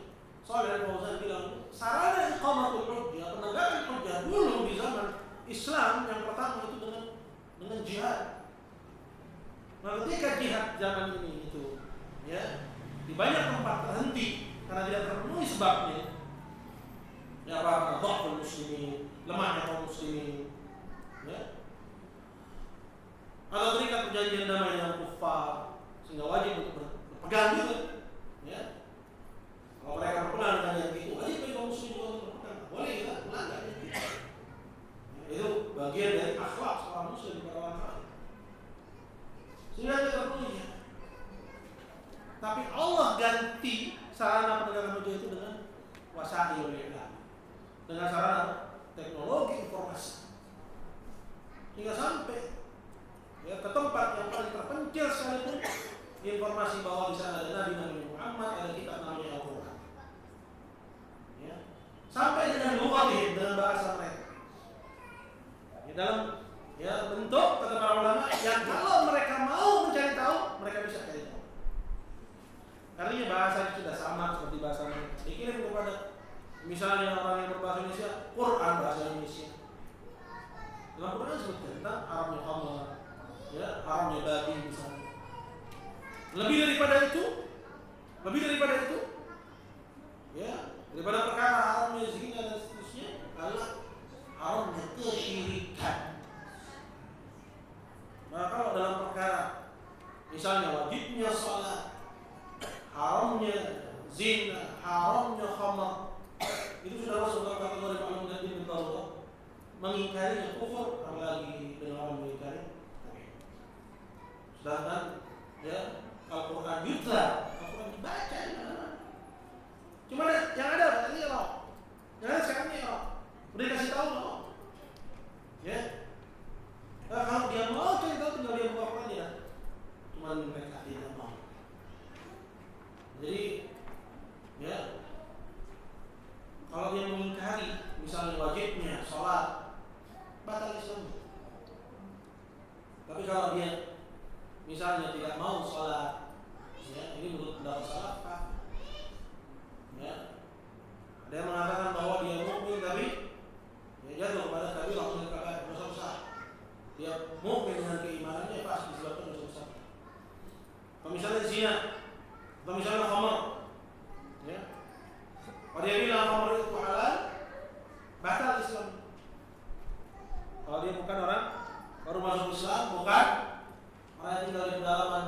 Shalih Al-Fauzan bilang, sarana iqamatul hujjah, penegakan hujjah dulu di zaman Islam yang pertama itu dengan jihad. Nah, ketika jihad zaman ini itu, ya, di banyak tempat terhenti karena tidak terpenuhi sebabnya. Ya, karena dhaful muslimin, lemahnya kaum muslimin, ya. Atau terikat perjanjian damai dengan kufar sehingga wajib untuk berpegang juga, ya. Kalau mereka berpegang dengan yang itu, wajib bagi kaum muslim juga untuk berpegang. Boleh kita melanggar itu. Ya, itu bagian dari akhlak seorang muslim kepada orang lain. Sehingga kita terpenuhi. Tapi Allah ganti sarana penegakan hujah itu dengan wasail, dengan sarana teknologi informasi. hingga sampai ya ke tempat yang paling terpencil sekalipun informasi bahwa di sana ada Nabi Muhammad, ada kitab namanya Al-Quran. Ya. Sampai dengan lughatihim, dengan bahasa mereka. Di dalam ya bentuk kata para ulama yang kalau mereka mau mencari tahu, mereka bisa cari tahu. Artinya bahasa itu sudah sama seperti bahasa mereka. Dikirim kepada misalnya orang yang berbahasa Indonesia, Quran bahasa Indonesia. Dalam Quran disebutkan tentang haramnya khamar, ya, haramnya babi misalnya. Lebih daripada itu, ya, daripada perkara haramnya zina dan seterusnya adalah haramnya kesyirikan. Maka kalau dalam perkara misalnya wajibnya salat, haramnya zina, haramnya khamar, itu sudah masuk dalam kategori ma'lumun din Allah. Mengingkarinya kufur, apalagi dengan orang mengingkari. Sedangkan ya Al-Quran yutla, Al-Quran dibaca di mana-mana. Cuma yang ada ini Allah, yang ada sekarang ini Allah. Udah dikasih tahu Allah. Ya. Nah, kalau dia mau cari tahu tinggal dia buka Al-Quran dia. Cuma mereka tidak mau. Jadi ya kalau dia mengingkari misalnya wajibnya sholat, batal Islam. Tapi kalau dia misalnya tidak mau sholat, ya, ini menurut pendapat salaf, ya, ada yang mengatakan bahwa dia mukmin tapi dia jatuh kepada kabirah min al-kabair, dosa besar. Dia mukmin dengan keimanannya pasti disebabkan dosa besar. Kalau misalnya zina, atau misalnya khamar, ya, kalau dia bilang khamar itu halal, batal Islam. Kalau dia bukan orang baru masuk Islam, bukan orang yang tinggal di pedalaman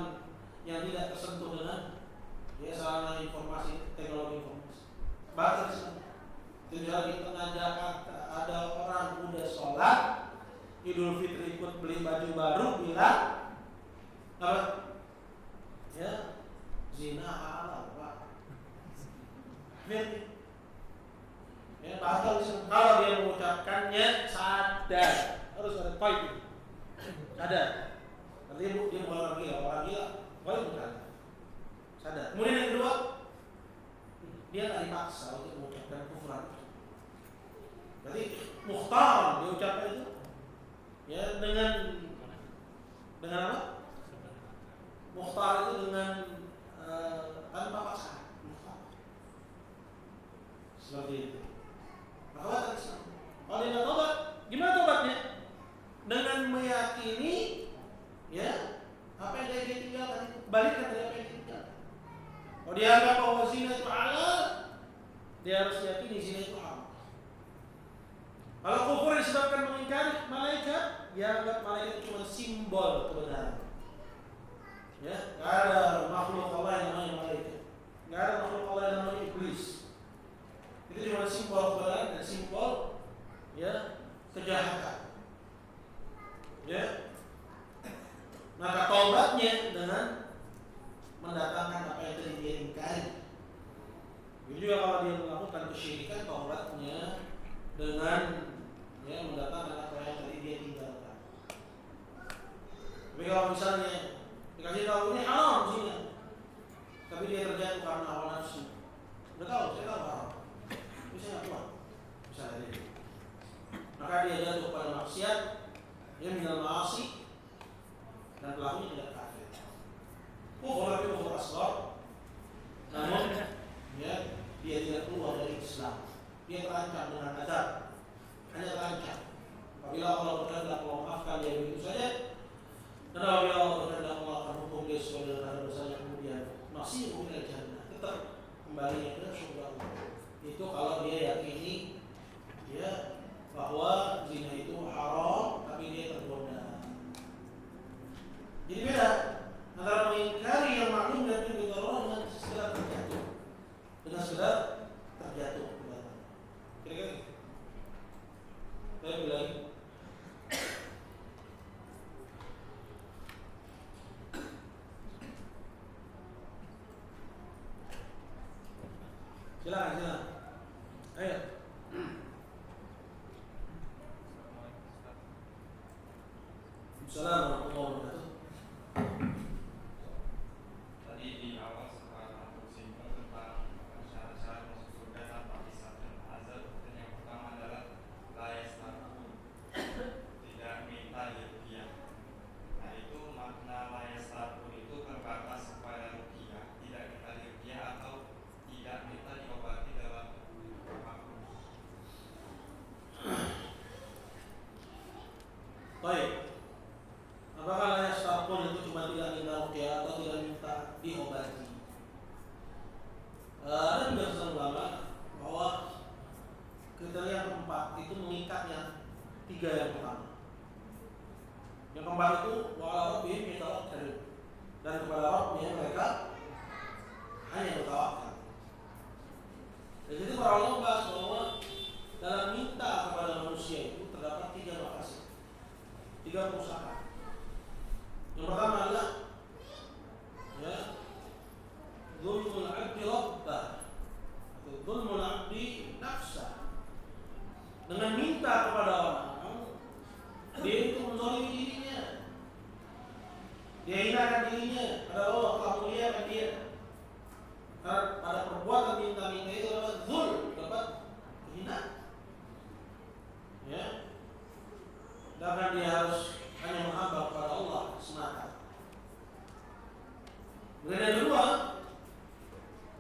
yang tidak tersentuh dengan ya sarana informasi, teknologi informasi, batal Islam. Tinggal di tengah Jakarta ada orang udah sholat, Idul Fitri ikut beli baju baru, bilang apa? Ya, zina halal, Pak. Ya, batal Islam. Kalau dia mengucapkannya sadar, harus ada point. Sadar. Artinya dia bukan orang gila, bukan. Sadar. Kemudian yang kedua, dia tak dipaksa untuk mengucapkan kufuran. Jadi mukhtar dia ucapkan itu, ya dengan apa? Mukhtar itu dengan tanpa paksaan. Seperti itu. Maka Islam. Kalau dia tidak tobat, gimana tobatnya? Dengan meyakini, ya, apa yang dia tinggalkan, balikkan dari apa yang dia tinggalkan. Kalau dia anggap bahwa zina itu halal, dia harus yakini zina itu halal. Kalau kufur disebabkan mengingkari malaikat, dia anggap malaikat cuma simbol kebenaran. Ya, tidak ada makhluk Allah yang namanya malaikat, tidak ada makhluk Allah yang namanya iblis. Itu cuma simbol kebenaran dan simbol ya kejahatan. Ya. Maka taubatnya dengan mendatangkan apa yang tadi dia ingkari. Jadi juga kalau dia melakukan kesyirikan, taubatnya dengan ya mendatangkan apa yang tadi dia tinggalkan. Tapi kalau misalnya dikasih tahu ini haram zina, tapi dia terjatuh karena hawa nafsu, udah tahu, saya tahu haram, bisa nggak kuat, bisa tadi. Maka dia jatuh pada maksiat, dia minal ma'asi, dan pelakunya tidak kafir. Kufur tapi kufur asghar, namun ya dia tidak keluar dari Islam. Dia terancam dengan azab, hanya terancam. Apabila Allah berkehendak memaafkan dia begitu saja, dan apabila Allah berkehendak Allah akan hukum dia sesuai dengan dosanya, kemudian masih kemudian jannah, tetap kembali ke surga Allah. Itu kalau dia yakini ya bahwa zina itu haram, tapi dia tergoda. Jadi beda antara mengingkari yang maklum dan juga Allah dengan sekedar terjatuh, Kira-kira saya bilang silakan. Ayo. cuma tidak minta ruqyah atau tidak minta diobati. Dan penjelasan ulama bahwa kriteria yang keempat itu mengikatnya tiga yang pertama. Yang keempat itu wa'ala rabbihim yatawakkalun, dan kepada Rabbnya mereka hanya bertawakal. Jadi para ulama bahas bahwa dalam minta kepada manusia itu terdapat tiga makasih, tiga perusahaan. Yang pertama adalah zulmul abdi rabbah, atau zulmul abdi nafsah. Dengan minta kepada orang, dia itu menzalimi dirinya, dia hinakan dirinya, padahal Allah telah muliakan dia. Karena pada perbuatan minta-minta itu dapat zul, dapat hinaan. Ya, sedangkan dia harus hanya menghamba kepada Allah semata. Kemudian yang kedua,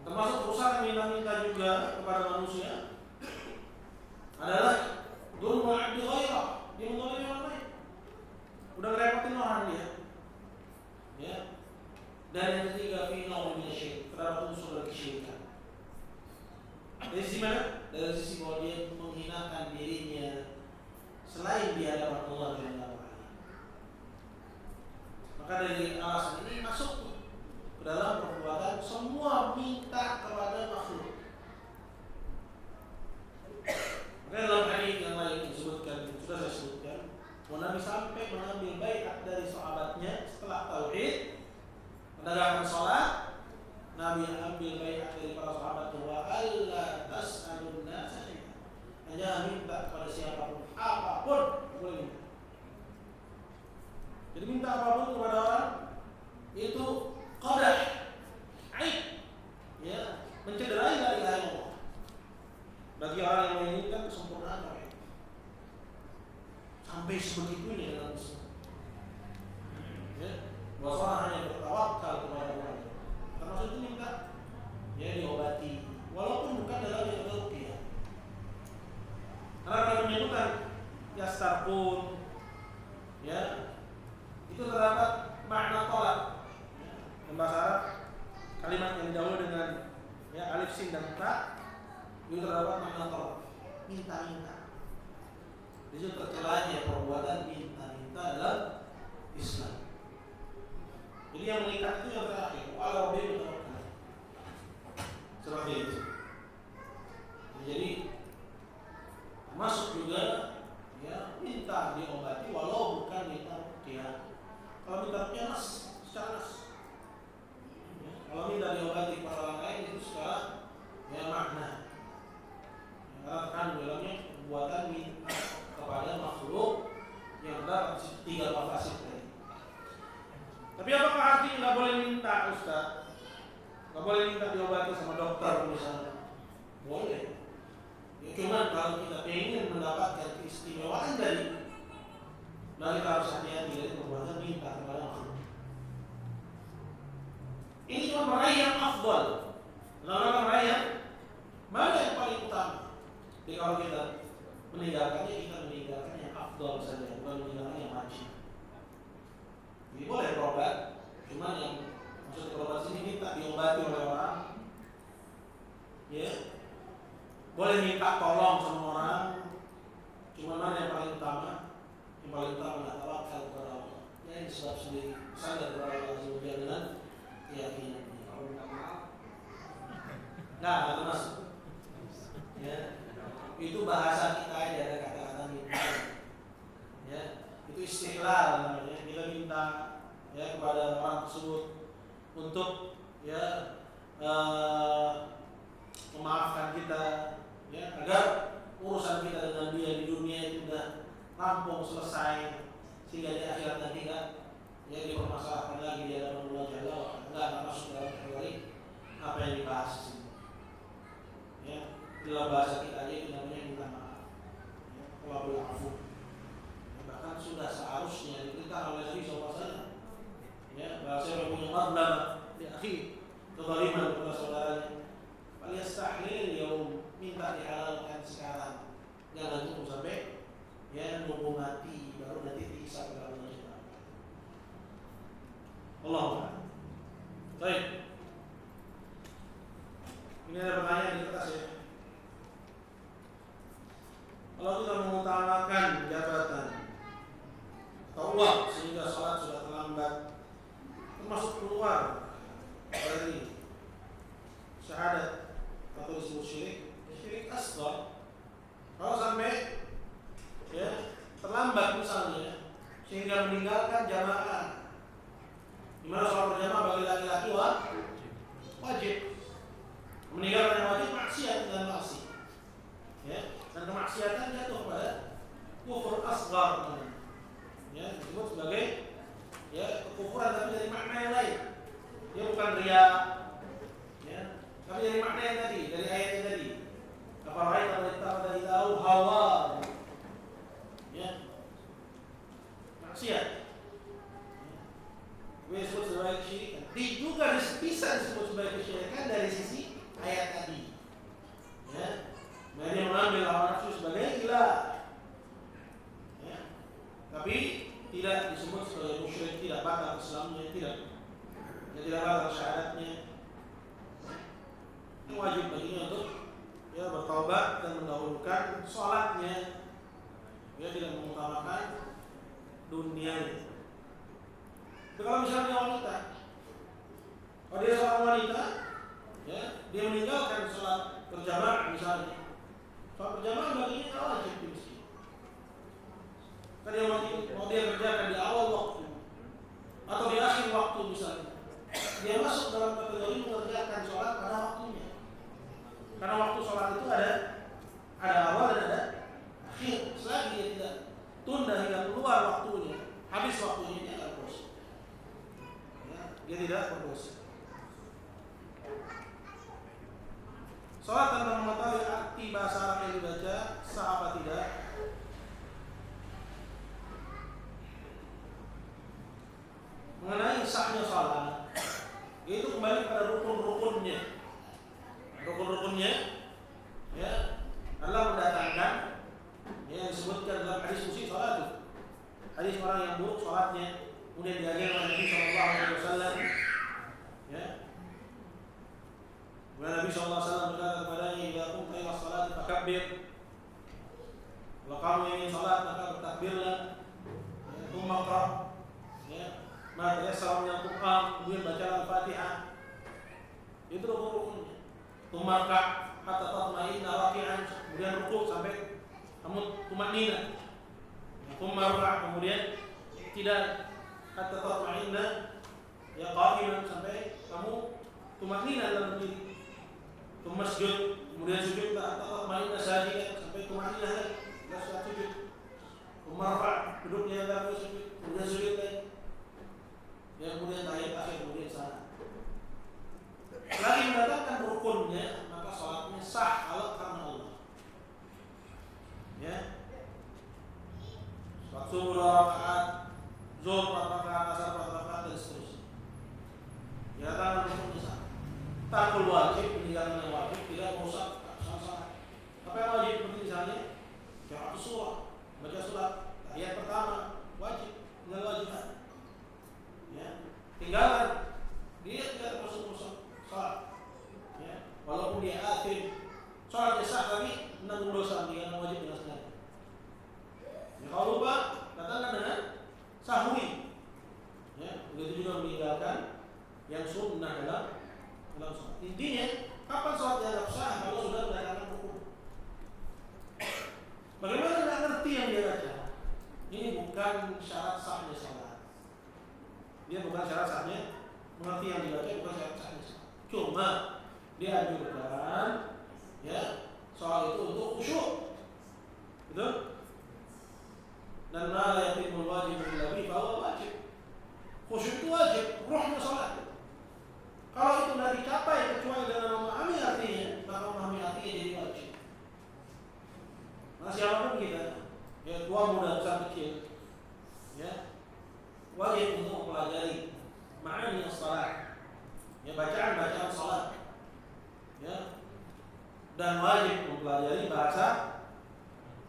termasuk perusahaan minta-minta juga kepada manusia adalah dzulmul abdi ghairah, dia menzalimi orang lain. Udah ngerepotin orang dia. Ya. Dan yang ketiga, fi nawm min syirk, terdapat unsur dari kesyirikan. Dari sisi mana? Dari sisi bahwa dia menghinakan dirinya selain di hadapan Allah Jalla wa'ala. Maka dari alasan ini masuk ke dalam perbuatan semua minta kepada makhluk. Maka dalam hadis yang lain disebutkan, sudah saya sebutkan, bahwa Nabi sampai mengambil baiat dari sahabatnya setelah tauhid, menegakkan salat. Nabi ambil baiat dari para sahabat bahwa alla tas'alun nasa syai'an, hanya minta kepada siapapun apapun boleh minta. Jadi minta apapun kepada orang itu qadah, aib, ya, mencederai la ilaha illallah. Bagi orang yang menginginkan kesempurnaan tauhid, sampai sebegitunya dalam Islam. Ya, bahwa hanya bertawakal kepada Allah. Termasuk itu minta ya diobati, walaupun bukan dalam metode ruqyah. Karena kalau menyebutkan yastarqun, ya, itu terdapat makna tolak. Dalam bahasa Arab, kalimat yang didahului dengan ya alif sin dan ta itu terdapat makna tolak, minta-minta. Itu tercelanya perbuatan minta-minta dalam Islam. Jadi yang mengikat itu yang terakhir, wa'ala rabbihim yatawakkalun. Seperti itu. Jadi masuk juga ya minta diobati walau bukan minta ruqyah. Kalau minta ruqyah secara nas. Ya, kalau minta diobati kepada orang lain itu secara ya makna. Ya, kan dalamnya perbuatan minta kepada makhluk yang terdapat tiga makasih tadi. Tapi apakah artinya nggak boleh minta, Ustaz? Nggak boleh minta diobati sama dokter misalnya? Boleh. Ya, cuma kalau kita ingin mendapatkan keistimewaan dari kita harus hati-hati dari perbuatan minta kepada makhluk. Ini cuma meraih yang afdal. Lalu meraih mana yang paling utama? Jadi kalau kita meninggalkannya, kita meninggalkan yang afdal saja, bukan meninggalkan yang wajib. Jadi boleh berobat, cuma yang maksud berobat sini minta diobati oleh orang, ya. Boleh minta tolong sama orang, cuma mana yang paling utama? Yang paling utama adalah tawakal kepada Allah. Ya, ini sebab sendiri sadar kepada Allah Subhanahu dengan keyakinan. Kalau minta maaf, nggak masuk. Ya, itu bahasa kita aja, ada kata-kata minta. Ya, itu istiqlal namanya. Kita minta ya kepada orang tersebut untuk ya memaafkan kita, ya, agar urusan kita dengan dia di dunia itu sudah rampung selesai, sehingga di akhirat nanti kan ya dipermasalahkan lagi di hadapan Allah Jalla wa'ala. Enggak masuk dalam kategori apa yang dibahas di sini. Ya, dalam bahasa kita aja itu namanya minta maaf. Ya, wa'fu anhu. Bahkan sudah seharusnya diperintah oleh Nabi SAW. Ya, bahasa yang punya madlam di akhir kezaliman kepada saudaranya. Falyastahlil yaum, minta dihalalkan sekarang. Jangan tunggu sampai ya nunggu mati baru nanti dihisab oleh Allah. Allah. Baik. Ini ada pertanyaan di kertas ya. Kalau kita mengutamakan jabatan atau uang sehingga sholat sudah terlambat, termasuk keluar dari syahadat atau disebut syirik asghar. Kalau sampai ya terlambat misalnya sehingga meninggalkan jamaah, di mana sholat berjamaah bagi laki-laki wajib, meninggalkan yang wajib maksiat dan maksiat, ya, dan kemaksiatan jatuh kepada kufur asghar, ya, disebut sebagai ya kekufuran tapi dari makna yang lain. Dia bukan riya, ya, tapi dari makna yang tadi, dari ayat yang tadi. Apa dari tahu hawa, ya, maksiat. Disebut sebagai kesyirikan. Juga bisa disebut sebagai kesyirikan dari sisi ayat tadi. Ya, dia mengambil hawa nafsu sebagai ilah. Ya, tapi tidak disebut sebagai musyrik, tidak batal Islamnya, tidak. Dia tidak batal syahadatnya. Yang wajib baginya untuk ya bertaubat dan mendahulukan sholatnya. Dia tidak mengutamakan dunia. Tapi kalau misalnya wanita, kalau dia seorang wanita, ya, dia meninggalkan sholat berjamaah misalnya, sholat berjamaah baginya tidak wajib di masjid. Karena mau dia kerjakan di awal waktu atau di akhir waktu misalnya, dia masuk dalam kategori mengerjakan sholat pada waktunya. Karena waktu sholat itu ada awal dan ada akhir. Selagi dia tidak tunda hingga keluar waktunya, habis waktunya, dia tidak berdosa. Ya, dia tidak berdosa. Sholat tanpa mengetahui arti bahasa Arab yang dibaca sah apa tidak? Mengenai sahnya sholat, itu kembali pada rukun-rukunnya. Rukun-rukunnya, ya, adalah mendatangkan yang disebutkan dalam hadis musyi sholat. Hadis orang yang buruk sholatnya, kemudian diajarkan oleh Nabi Sallallahu Alaihi Wasallam. Ya, Nabi Sallallahu Alaihi Wasallam berkata kepadanya, "Jika qumta ila sholat, fakabbir." Kalau kamu ingin sholat maka bertakbirlah. Ya, qra, ya, ma tayassara min al-Qur'an, kemudian baca Al-Fatihah. Itu rukun-rukunnya. Tumarka hatta tatma'inna raki'an, kemudian rukuk sampai kamu tumanina. Tumarka, kemudian tidak hatta tatma'inna ya qa'iman, sampai kamu tumanina dalam diri. Masjud, kemudian sujud hatta tatma'inna sajidan, sampai tumanina lagi, tidak sujud. Tumarka, duduknya dalam sujud, kemudian sujud lagi. Ya, kemudian tahiyat akhir, kemudian salat. Lagi mendatangkan rukunnya, maka sholatnya sah kalau karena Allah. Ya, sholat subuh 2 rakaat, zuhur 4 rakaat, asar 4 rakaat, dan seterusnya. Ya, karena rukunnya sah. Tarkul wajib, meninggalkan yang wajib tidak merusak sah. Apa yang wajib? Seperti misalnya qira'atus surah, baca surat tahiyat pertama, wajib, tinggal wajiban. Ya, tinggalkan, dia tidak termasuk sholat, ya, walaupun dia akhir sholatnya sah tapi menanggung dosa dengan wajib dengan sengaja. Ya, kalau lupa katakan dengan sahwi, ya, begitu juga meninggalkan yang sunnah dalam sholat. Intinya kapan sholat dianggap sah? Kalau sudah mendatangkan rukun. Bagaimana tidak ngerti yang dia baca? Ini bukan syarat sahnya sholat. Dia bukan syarat sahnya mengerti yang dibaca, bukan syarat sahnya sholat. Cuma dianjurkan, ya, soal itu untuk khusyuk, betul? Dan la yatimul wajib illa bihi fa wajib. Khusyuk itu wajib, ruhnya sholat. Kalau itu tidak dicapai kecuali dengan memahami artinya, maka memahami artinya jadi wajib. Nah, siapapun kita, ya, tua muda besar kecil, ya, wajib untuk mempelajari ma'ani as-salat. Ya, bacaan salat, ya, dan wajib mempelajari bahasa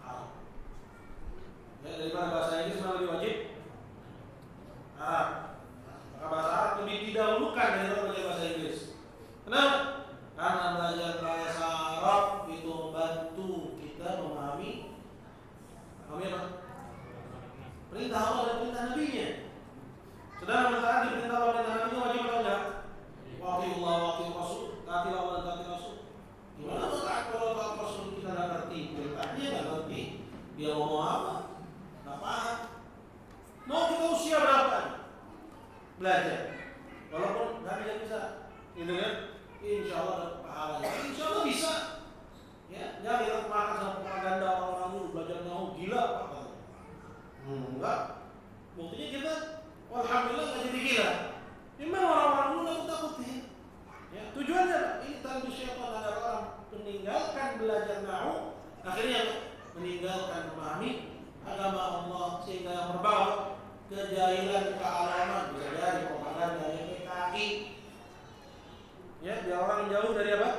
Arab. Ya, daripada bahasa Inggris mana lebih wajib? Arab. Maka bahasa Arab belajar, walaupun nggak bisa, gitu kan? Insya Allah ada pahalanya. Insya Allah bisa. Ya, jangan kita makan sama propaganda orang-orang dulu belajar nahu gila apa? Enggak. Buktinya kita, alhamdulillah nggak jadi gila. Memang orang-orang dulu takut-takutin. Ya, tujuannya ini tanpa syaitan agar orang meninggalkan belajar nahu, akhirnya meninggalkan memahami agama Allah sehingga yang berbawa kejahilan, kealaman bisa dari propaganda yang PKI. Ya, biar orang jauh dari apa?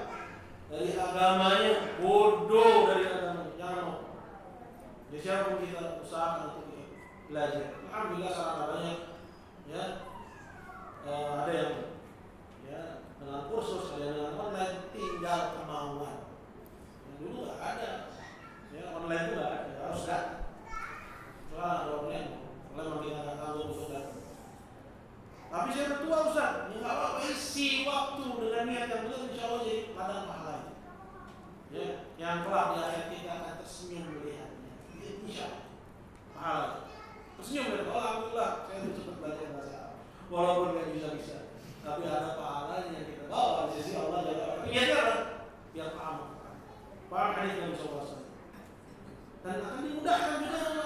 Dari agamanya, bodoh dari agamanya. Jangan mau. Jadi siapa kita usahakan untuk belajar. Alhamdulillah sangat banyak. Ya, ada yang ya dengan kursus, ada yang dengan online, tinggal kemauan. Yang dulu nggak ada. Ya, online itu nggak ada, harus datang. Soalnya ada online, memang kita nggak tahu untuk datang. Tapi saya bertua Ustaz, ya nggak apa-apa, isi waktu dengan niat yang benar, insya Allah jadi ladang pahalanya. Ya, yang kelak di akhir kita akan tersenyum melihatnya. Insya Allah pahala. Tersenyum dan alhamdulillah saya sudah sempat belajar bahasa Arab, walaupun nggak bisa, tapi ada pahalanya yang kita bawa di sisi Allah. Biar paham hadis Nabi SAW, dan akan dimudahkan juga